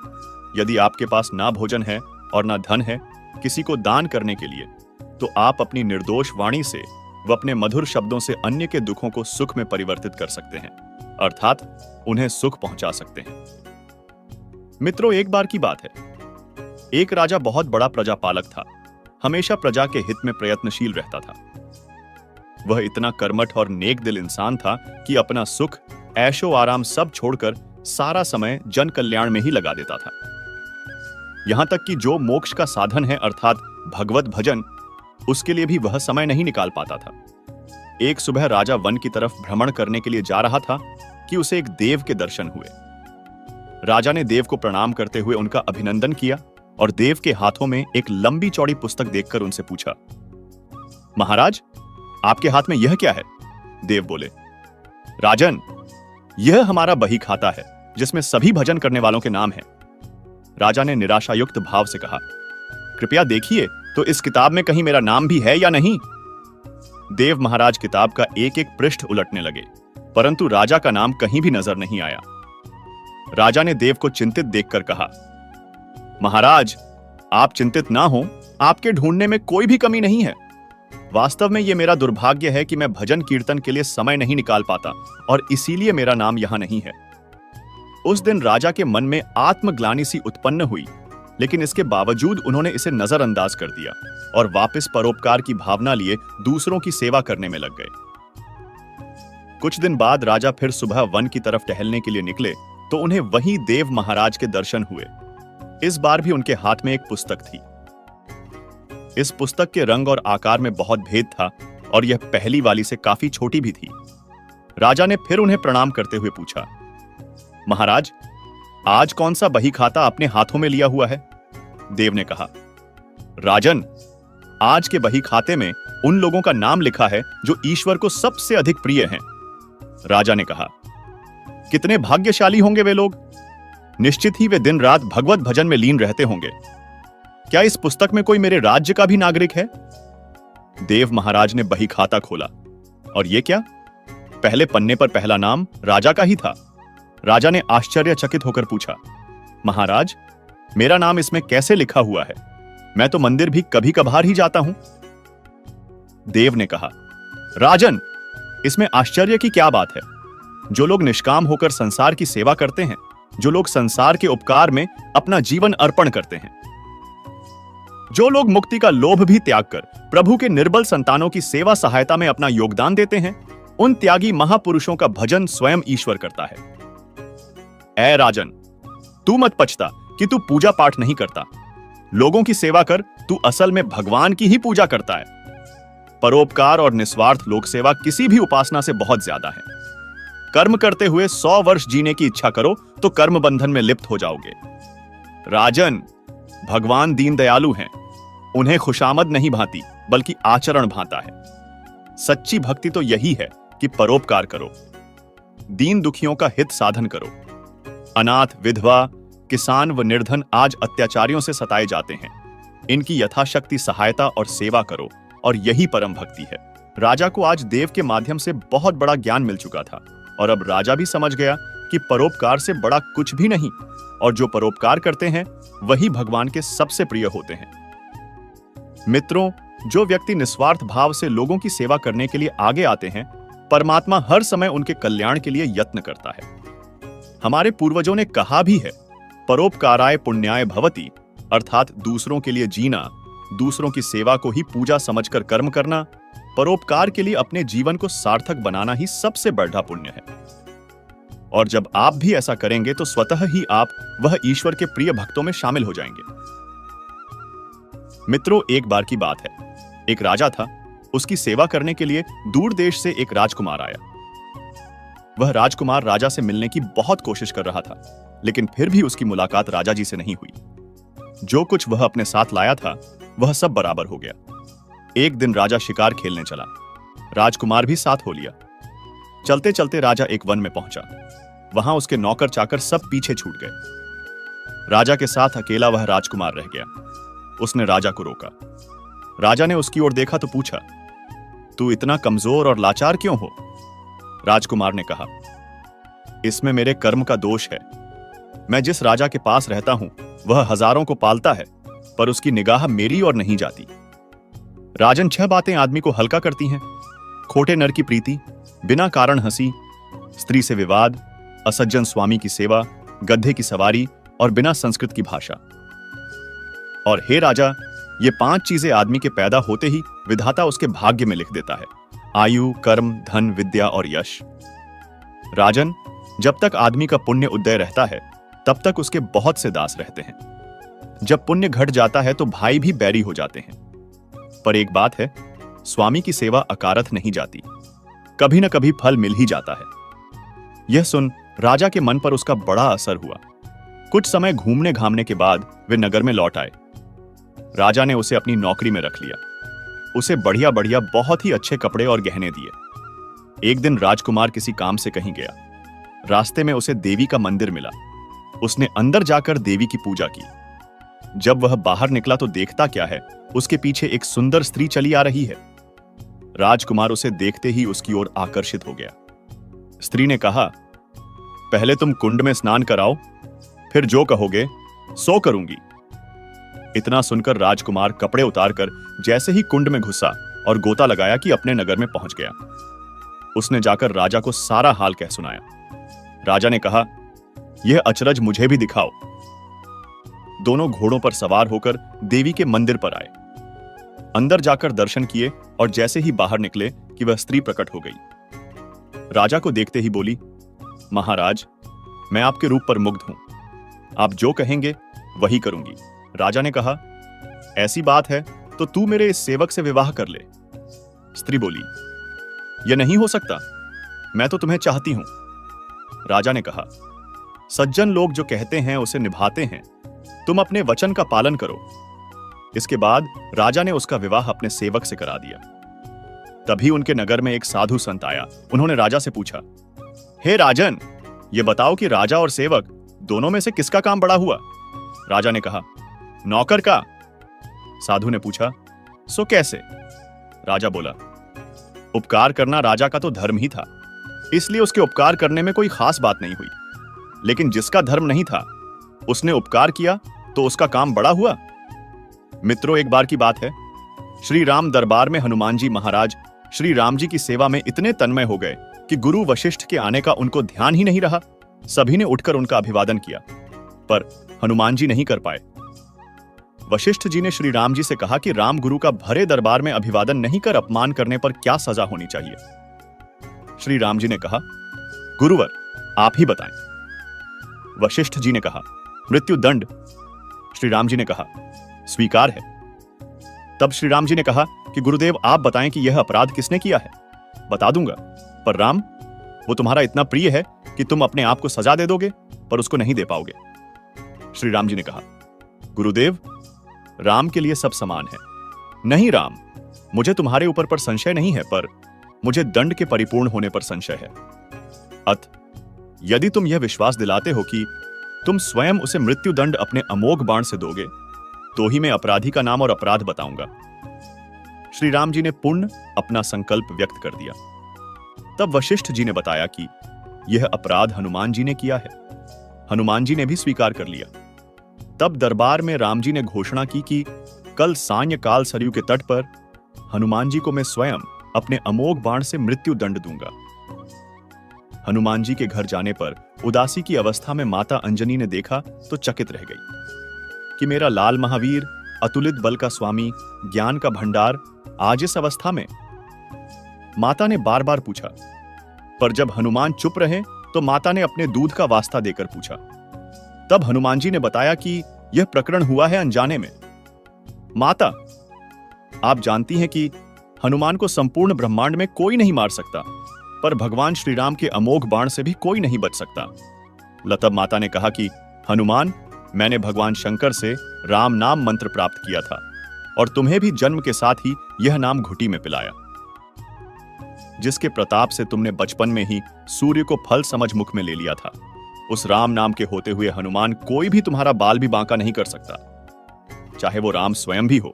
यदि आपके पास ना भोजन है और ना धन है किसी को दान करने के लिए, तो आप अपनी निर्दोष वाणी से व अपने मधुर शब्दों से अन्य के दुखों को सुख में परिवर्तित कर सकते हैं, अर्थात उन्हें सुख पहुंचा सकते हैं। मित्रों, एक बार की बात है, एक राजा बहुत बड़ा प्रजापालक था। हमेशा प्रजा के हित में प्रयत्नशील रहता था। वह इतना कर्मठ और नेक दिल इंसान था कि अपना सुख, ऐशो आराम सब छोड़कर सारा समय जन कल्याण में ही लगा देता था। यहां तक कि जो मोक्ष का साधन है, अर्थात भगवत भजन, उसके लिए भी वह समय नहीं निकाल पाता था। एक सुबह राजा वन की तरफ भ्रमण करने के लिए जा रहा था कि उसे एक देव के दर्शन हुए। राजा ने देव को प्रणाम करते हुए उनका अभिनंदन किया और देव के हाथों में एक लंबी चौड़ी पुस्तक देखकर उनसे पूछा, महाराज, आपके हाथ में यह क्या है? देव बोले, राजन, यह हमारा बही खाता है जिसमें सभी भजन करने वालों के नाम हैं। राजा ने निराशायुक्त भाव से कहा, कृपया देखिए तो इस किताब में कहीं मेरा नाम भी है या नहीं। देव महाराज किताब का एक एक पृष्ठ उलटने लगे, परंतु राजा का नाम कहीं भी नजर नहीं आया। राजा ने देव को चिंतित देखकर कहा, महाराज, आप चिंतित ना हो, आपके ढूंढने में कोई भी कमी नहीं है। वास्तव में यह मेरा दुर्भाग्य है कि मैं भजन कीर्तन के लिए समय नहीं निकाल पाता और इसीलिए मेरा नाम यहां नहीं है। उस दिन राजा के मन में आत्मग्लानि सी उत्पन्न हुई, लेकिन इसके बावजूद उन्होंने इसे नजरअंदाज कर दिया और वापस परोपकार की भावना लिए दूसरों की सेवा करने में लग गए। कुछ दिन बाद राजा फिर सुबह वन की तरफ टहलने के लिए निकले तो उन्हें वही देव महाराज के दर्शन हुए। इस बार भी उनके हाथ में एक पुस्तक थी। इस पुस्तक के रंग और आकार में बहुत भेद था और यह पहली वाली से काफी छोटी भी थी। राजा ने फिर उन्हें प्रणाम करते हुए पूछा, महाराज, आज कौन सा बही खाता अपने हाथों में लिया हुआ है? देव ने कहा, राजन, आज के बही खाते में उन लोगों का नाम लिखा है जो ईश्वर को सबसे अधिक प्रिय हैं। राजा ने कहा, कितने भाग्यशाली होंगे वे लोग। निश्चित ही वे दिन रात भगवत भजन में लीन रहते होंगे। क्या इस पुस्तक में कोई मेरे राज्य का भी नागरिक है? देव महाराज ने बही खाता खोला और ये क्या? पहले पन्ने पर पहला नाम राजा का ही था। राजा ने आश्चर्यचकित होकर पूछा, महाराज, मेरा नाम इसमें कैसे लिखा हुआ है? मैं तो मंदिर भी कभी कभार ही जाता हूं। देव ने कहा, राजन, इसमें आश्चर्य की क्या बात है? जो लोग निष्काम होकर संसार की सेवा करते हैं, जो लोग संसार के उपकार में अपना जीवन अर्पण करते हैं, जो लोग मुक्ति का लोभ भी त्याग कर प्रभु के निर्बल संतानों की सेवा सहायता में अपना योगदान देते हैं, उन त्यागी महापुरुषों का भजन स्वयं ईश्वर करता है। ऐ राजन, तू मत पछता कि तू पूजा पाठ नहीं करता। लोगों की सेवा कर, तू असल में भगवान की ही पूजा करता है। परोपकार और निस्वार्थ लोक सेवा किसी भी उपासना से बहुत ज्यादा है। कर्म करते हुए 100 वर्ष जीने की इच्छा करो तो कर्म बंधन में लिप्त हो जाओगे। राजन, भगवान दीन दयालु हैं। उन्हें खुशामद नहीं भाती बल्कि आचरण भाता है। सच्ची भक्ति तो यही है कि परोपकार करो, दीन दुखियों का हित साधन करो। अनाथ, विधवा, किसान व निर्धन आज अत्याचारियों से सताए जाते हैं। इनकी यथाशक्ति सहायता और सेवा करो और यही परम भक्ति है। राजा को आज देव के माध्यम से बहुत बड़ा ज्ञान मिल चुका था और अब राजा भी समझ गया कि परोपकार से बड़ा कुछ भी नहीं और जो परोपकार करते हैं वही भगवान के सबसे प्रिय होते हैं। मित्रों, जो व्यक्ति निस्वार्थ भाव से लोगों की सेवा करने के लिए आगे आते हैं, परमात्मा हर समय उनके कल्याण के लिए यत्न करता है। हमारे पूर्वजों ने कहा भी है, परोपकाराय पुण्याय भवति, अर्थात दूसरों के लिए जीना, दूसरों की सेवा को ही पूजा समझकर कर्म करना, परोपकार के लिए अपने जीवन को सार्थक बनाना ही सबसे बड़ा पुण्य है। और जब आप भी ऐसा करेंगे तो स्वतः ही आप वह ईश्वर के प्रिय भक्तों में शामिल हो जाएंगे। मित्रों, एक बार की बात है, एक राजा था। उसकी सेवा करने के लिए दूर देश से एक राजकुमार आया। वह राजकुमार राजा से मिलने की बहुत कोशिश कर रहा था, लेकिन फिर भी उसकी मुलाकात राजा जी से नहीं हुई। जो कुछ वह अपने साथ लाया था वह सब बराबर हो गया। एक दिन राजा शिकार खेलने चला। राजकुमार भी साथ हो लिया। चलते चलते राजा एक वन में पहुंचा। वहां उसके नौकर चाकर सब पीछे छूट गए। राजा के साथ अकेला वह राजकुमार रह गया। उसने राजा को रोका। राजा ने उसकी ओर देखा तो पूछा, तू इतना कमजोर और लाचार क्यों हो? राजकुमार ने कहा, इसमें मेरे कर्म का दोष है। मैं जिस राजा के पास रहता हूं वह हजारों को पालता है, पर उसकी निगाह मेरी ओर नहीं जाती। राजन, 6 बातें आदमी को हल्का करती हैं: खोटे नर की प्रीति, बिना कारण हंसी, स्त्री से विवाद, असज्जन स्वामी की सेवा, गधे की सवारी और बिना संस्कृत की भाषा। और हे राजा, ये 5 चीजें आदमी के पैदा होते ही विधाता उसके भाग्य में लिख देता है: आयु, कर्म, धन, विद्या और यश। राजन, जब तक आदमी का पुण्य उदय रहता है तब तक उसके बहुत से दास रहते हैं। जब पुण्य घट जाता है तो भाई भी बैरी हो जाते हैं। पर एक बात है, स्वामी की सेवा अकारथ नहीं जाती, कभी न कभी फल मिल ही जाता है। यह सुन राजा के मन पर उसका बड़ा असर हुआ। कुछ समय घूमने घामने के बाद वे नगर में लौट आए। राजा ने उसे अपनी नौकरी में रख लिया। उसे बढ़िया बढ़िया बहुत ही अच्छे कपड़े और गहने दिए। एक दिन राजकुमार किसी काम से कहीं गया। रास्ते में उसे देवी का मंदिर मिला। उसने अंदर जाकर देवी की पूजा की। जब वह बाहर निकला तो देखता क्या है, उसके पीछे एक सुंदर स्त्री चली आ रही है। राजकुमार उसे देखते ही उसकी ओर आकर्षित हो गया। स्त्री ने कहा, पहले तुम कुंड में स्नान कराओ, फिर जो कहोगे सो करूंगी। इतना सुनकर राजकुमार कपड़े उतारकर जैसे ही कुंड में घुसा और गोता लगाया कि अपने नगर में पहुंच गया। उसने जाकर राजा को सारा हाल कह सुनाया। राजा ने कहा, यह अचरज मुझे भी दिखाओ। दोनों घोड़ों पर सवार होकर देवी के मंदिर पर आए। अंदर जाकर दर्शन किए और जैसे ही बाहर निकले कि वह स्त्री प्रकट हो गई। राजा को देखते ही बोली, महाराज, मैं आपके रूप पर मुग्ध हूं। आप जो कहेंगे वही करूंगी। राजा ने कहा, ऐसी बात है तो तू मेरे इस सेवक से विवाह कर ले। स्त्री बोली, यह नहीं हो सकता, मैं तो तुम्हें चाहती हूं। राजा ने कहा, सज्जन लोग जो कहते हैं उसे निभाते हैं, तुम अपने वचन का पालन करो। इसके बाद राजा ने उसका विवाह अपने सेवक से करा दिया। तभी उनके नगर में एक साधु संत आया। उन्होंने राजा से पूछा, हे राजन, यह बताओ कि राजा और सेवक दोनों में से किसका काम बड़ा हुआ? राजा ने कहा, नौकर का। साधु ने पूछा, सो कैसे? राजा बोला, उपकार करना राजा का तो धर्म ही था, इसलिए उसके उपकार करने में कोई खास बात नहीं हुई। लेकिन जिसका धर्म नहीं था, उसने उपकार किया तो उसका काम बड़ा हुआ। मित्रों, एक बार की बात है, श्री राम दरबार में हनुमान जी महाराज श्री राम जी की सेवा में इतने तन्मय हो गए कि गुरु वशिष्ठ के आने का उनको ध्यान ही नहीं रहा। सभी ने उठकर उनका अभिवादन किया, पर हनुमान जी नहीं कर पाए। वशिष्ठ जी ने श्री राम जी से कहा कि राम गुरु का भरे दरबार में अभिवादन नहीं कर अपमान करने पर क्या सजा होनी चाहिए? श्री राम जी ने कहा, गुरुवर, आप ही बताएं। वशिष्ठ जी ने कहा, मृत्यु दंड। श्री राम जी ने कहा, स्वीकार है। तब श्री राम जी ने कहा कि गुरुदेव, आप बताएं कि यह अपराध किसने किया है? बता दूंगा, पर राम, वो तुम्हारा इतना प्रिय है कि तुम अपने आप को सजा दे दोगे पर उसको नहीं दे पाओगे। श्री राम जी ने कहा, गुरुदेव, राम के लिए सब समान है। नहीं राम, मुझे तुम्हारे ऊपर पर संशय नहीं है, पर मुझे दंड के परिपूर्ण होने पर संशय है। अत यदि तुम यह विश्वास दिलाते हो कि तुम स्वयं उसे मृत्यु दंड अपने अमोघ बाण से दोगे, तो ही मैं अपराधी का नाम और अपराध बताऊंगा। श्री राम जी ने पूर्ण अपना संकल्प व्यक्त कर दिया। तब वशिष्ठ जी ने बताया कि यह अपराध हनुमान जी ने किया है। हनुमान जी ने भी स्वीकार कर लिया। तब दरबार में राम जी ने घोषणा की कि कल सायंकाल सरयू के तट पर हनुमान जी को मैं स्वयं अपने अमोघ बाण से मृत्यु दंड दूंगा। हनुमान जी के घर जाने पर उदासी की अवस्था में माता अंजनी ने देखा तो चकित रह गई कि मेरा लाल महावीर, अतुलित बल का स्वामी, ज्ञान का भंडार आज इस अवस्था में। माता ने बार बार पूछा, पर जब हनुमान चुप रहे तो माता ने अपने दूध का वास्ता देकर पूछा। तब हनुमान जी ने बताया कि यह प्रकरण हुआ है अनजाने में। माता, आप जानती हैं कि हनुमान को संपूर्ण ब्रह्मांड में कोई नहीं मार सकता, पर भगवान श्री राम के अमोघ बाण से भी कोई नहीं बच सकता। तब माता ने कहा कि हनुमान, मैंने भगवान शंकर से राम नाम मंत्र प्राप्त किया था और तुम्हें भी जन्म के साथ ही यह नाम घुटी में पिलाया। जिसके प्रताप से तुमने बचपन में ही सूर्य को फल समझ मुख में ले लिया था, उस राम नाम के होते हुए हनुमान कोई भी तुम्हारा बाल भी बांका नहीं कर सकता, चाहे वो राम स्वयं भी हो।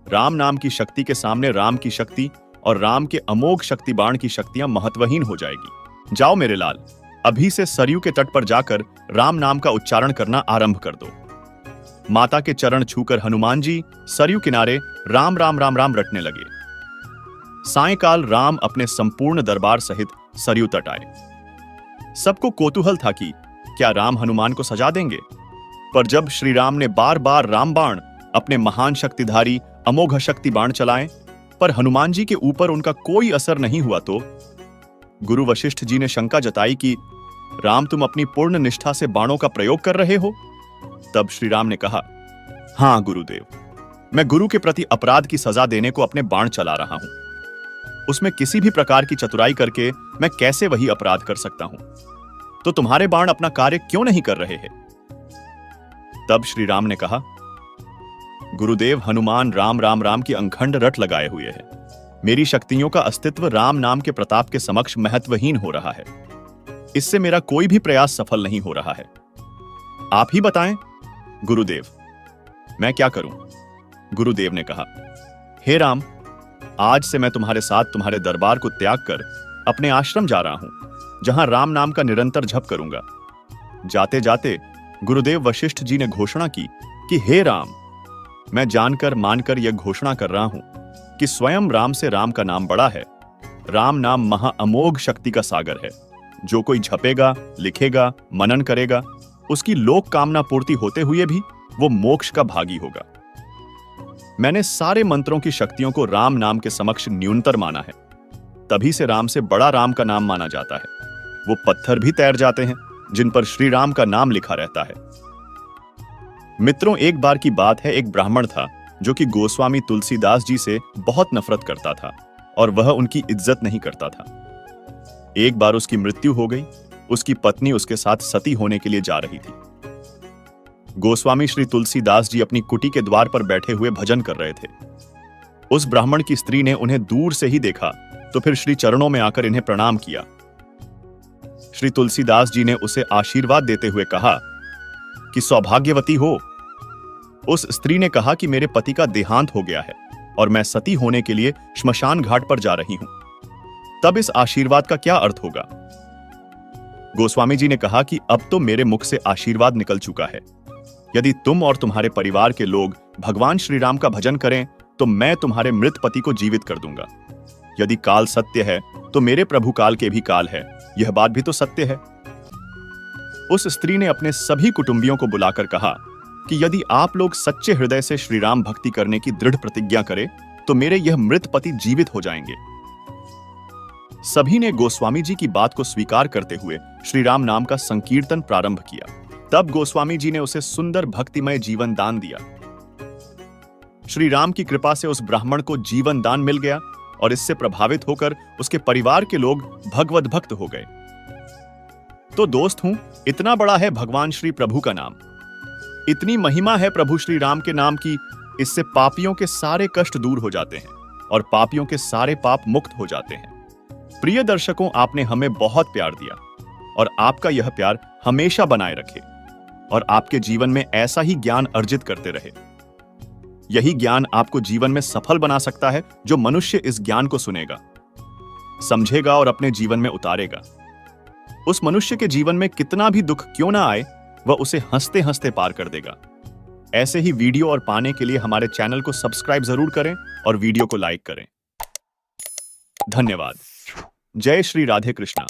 राम नाम की शक्ति के सामने राम की शक्ति और राम के अमोघ शक्ति बाण की शक्तियां महत्वहीन हो जाएगी। जाओ मेरे लाल, अभी से सरयू के तट पर जाकर राम नाम का उच्चारण करना आरंभ कर दो। माता के चरण छूकर हनुमान जी सरयू किनारे राम राम राम राम रटने लगे। सायंकाल राम अपने संपूर्ण दरबार सहित सरयू तट आए। सबको कौतूहल था कि क्या राम हनुमान को सजा देंगे, पर जब श्री राम ने बार बार राम बाण अपने महान शक्तिधारी अमोघ शक्ति बाण चलाए पर हनुमान जी के ऊपर उनका कोई असर नहीं हुआ, तो गुरु वशिष्ठ जी ने शंका जताई कि राम, तुम अपनी पूर्ण निष्ठा से बाणों का प्रयोग कर रहे हो? तब श्री राम ने कहा, हां गुरुदेव, मैं गुरु के प्रति अपराध की सजा देने को अपने बाण चला रहा हूं। उसमें किसी भी प्रकार की चतुराई करके मैं कैसे वही अपराध कर सकता हूं? तो तुम्हारे बाण अपना कार्य क्यों नहीं कर रहे हैं? तब श्री राम ने कहा, गुरुदेव, हनुमान राम राम राम की अंखंड रट लगाए हुए है। मेरी शक्तियों का अस्तित्व राम नाम के प्रताप के समक्ष महत्वहीन हो रहा है। इससे मेरा कोई भी प्रयास सफल नहीं हो रहा है। आप ही बताएं गुरुदेव, मैं क्या करूं? गुरुदेव ने कहा, हे राम, आज से मैं तुम्हारे साथ तुम्हारे दरबार को त्याग कर अपने आश्रम जा रहा हूं, जहां राम नाम का निरंतर जप करूंगा। जाते जाते गुरुदेव वशिष्ठ जी ने घोषणा की कि हे राम, मैं जानकर मानकर यह घोषणा कर रहा हूं कि स्वयं राम से राम का नाम बड़ा है। राम नाम महा अमोघ शक्ति का सागर है। जो कोई झपेगा, लिखेगा, मनन करेगा, उसकी लोक कामना पूर्ति होते हुए भी वो मोक्ष का भागी होगा। मैंने सारे मंत्रों की शक्तियों को राम नाम के समक्ष न्यूनतर माना है। तभी से राम से बड़ा राम का नाम माना जाता है। वो पत्थर भी तैर जाते हैं जिन पर श्री राम का नाम लिखा रहता है। मित्रों, एक बार की बात है, एक ब्राह्मण था जो कि गोस्वामी तुलसीदास जी से बहुत नफरत करता था और वह उनकी इज्जत नहीं करता था। एक बार उसकी मृत्यु हो गई। उसकी पत्नी उसके साथ सती होने के लिए जा रही थी। गोस्वामी श्री तुलसीदास जी अपनी कुटी के द्वार पर बैठे हुए भजन कर रहे थे। उस ब्राह्मण की स्त्री ने उन्हें दूर से ही देखा तो फिर श्री चरणों में आकर इन्हें प्रणाम किया। श्री तुलसीदास जी ने उसे आशीर्वाद देते हुए कहा कि सौभाग्यवती हो। उस स्त्री ने कहा कि मेरे पति का देहांत हो गया है और मैं सती होने के लिए श्मशान घाट पर जा रही हूं। तब इस आशीर्वाद का क्या अर्थ होगा? गोस्वामी जी ने कहा कि अब तो मेरे मुख से आशीर्वाद निकल चुका है। यदि तुम और तुम्हारे परिवार के लोग भगवान श्री राम का भजन करें तो मैं तुम्हारे मृत पति को जीवित कर दूंगा। यदि काल सत्य है तो मेरे प्रभु काल के भी काल है। यह बात भी तो सत्य है। उस स्त्री ने अपने सभी कुटुंबियों को बुलाकर कहा कि यदि आप लोग सच्चे हृदय से श्री राम भक्ति करने की दृढ़ प्रतिज्ञा करें तो मेरे यह मृत पति जीवित हो जाएंगे। सभी ने गोस्वामी जी की बात को स्वीकार करते हुए श्री राम नाम का संकीर्तन प्रारंभ किया। तब गोस्वामी जी ने उसे सुंदर भक्तिमय जीवन दान दिया। श्री राम की कृपा से उस ब्राह्मण को जीवन दान मिल गया और इससे प्रभावित होकर उसके परिवार के लोग भगवत भक्त हो गए। तो दोस्त हूं, इतना बड़ा है भगवान श्री प्रभु का नाम, इतनी महिमा है प्रभु श्री राम के नाम की, इससे पापियों के सारे कष्ट दूर हो जाते हैं और पापियों के सारे पाप मुक्त हो जाते हैं। प्रिय दर्शकों, आपने हमें बहुत प्यार दिया और आपका यह प्यार हमेशा बनाए रखे और आपके जीवन में ऐसा ही ज्ञान अर्जित करते रहे। यही ज्ञान आपको जीवन में सफल बना सकता है। जो मनुष्य इस ज्ञान को सुनेगा, समझेगा और अपने जीवन में उतारेगा, उस मनुष्य के जीवन में कितना भी दुख क्यों ना आए, वह उसे हंसते हंसते पार कर देगा। ऐसे ही वीडियो और पाने के लिए हमारे चैनल को सब्सक्राइब जरूर करें और वीडियो को लाइक करें। धन्यवाद। जय श्री राधे कृष्णा।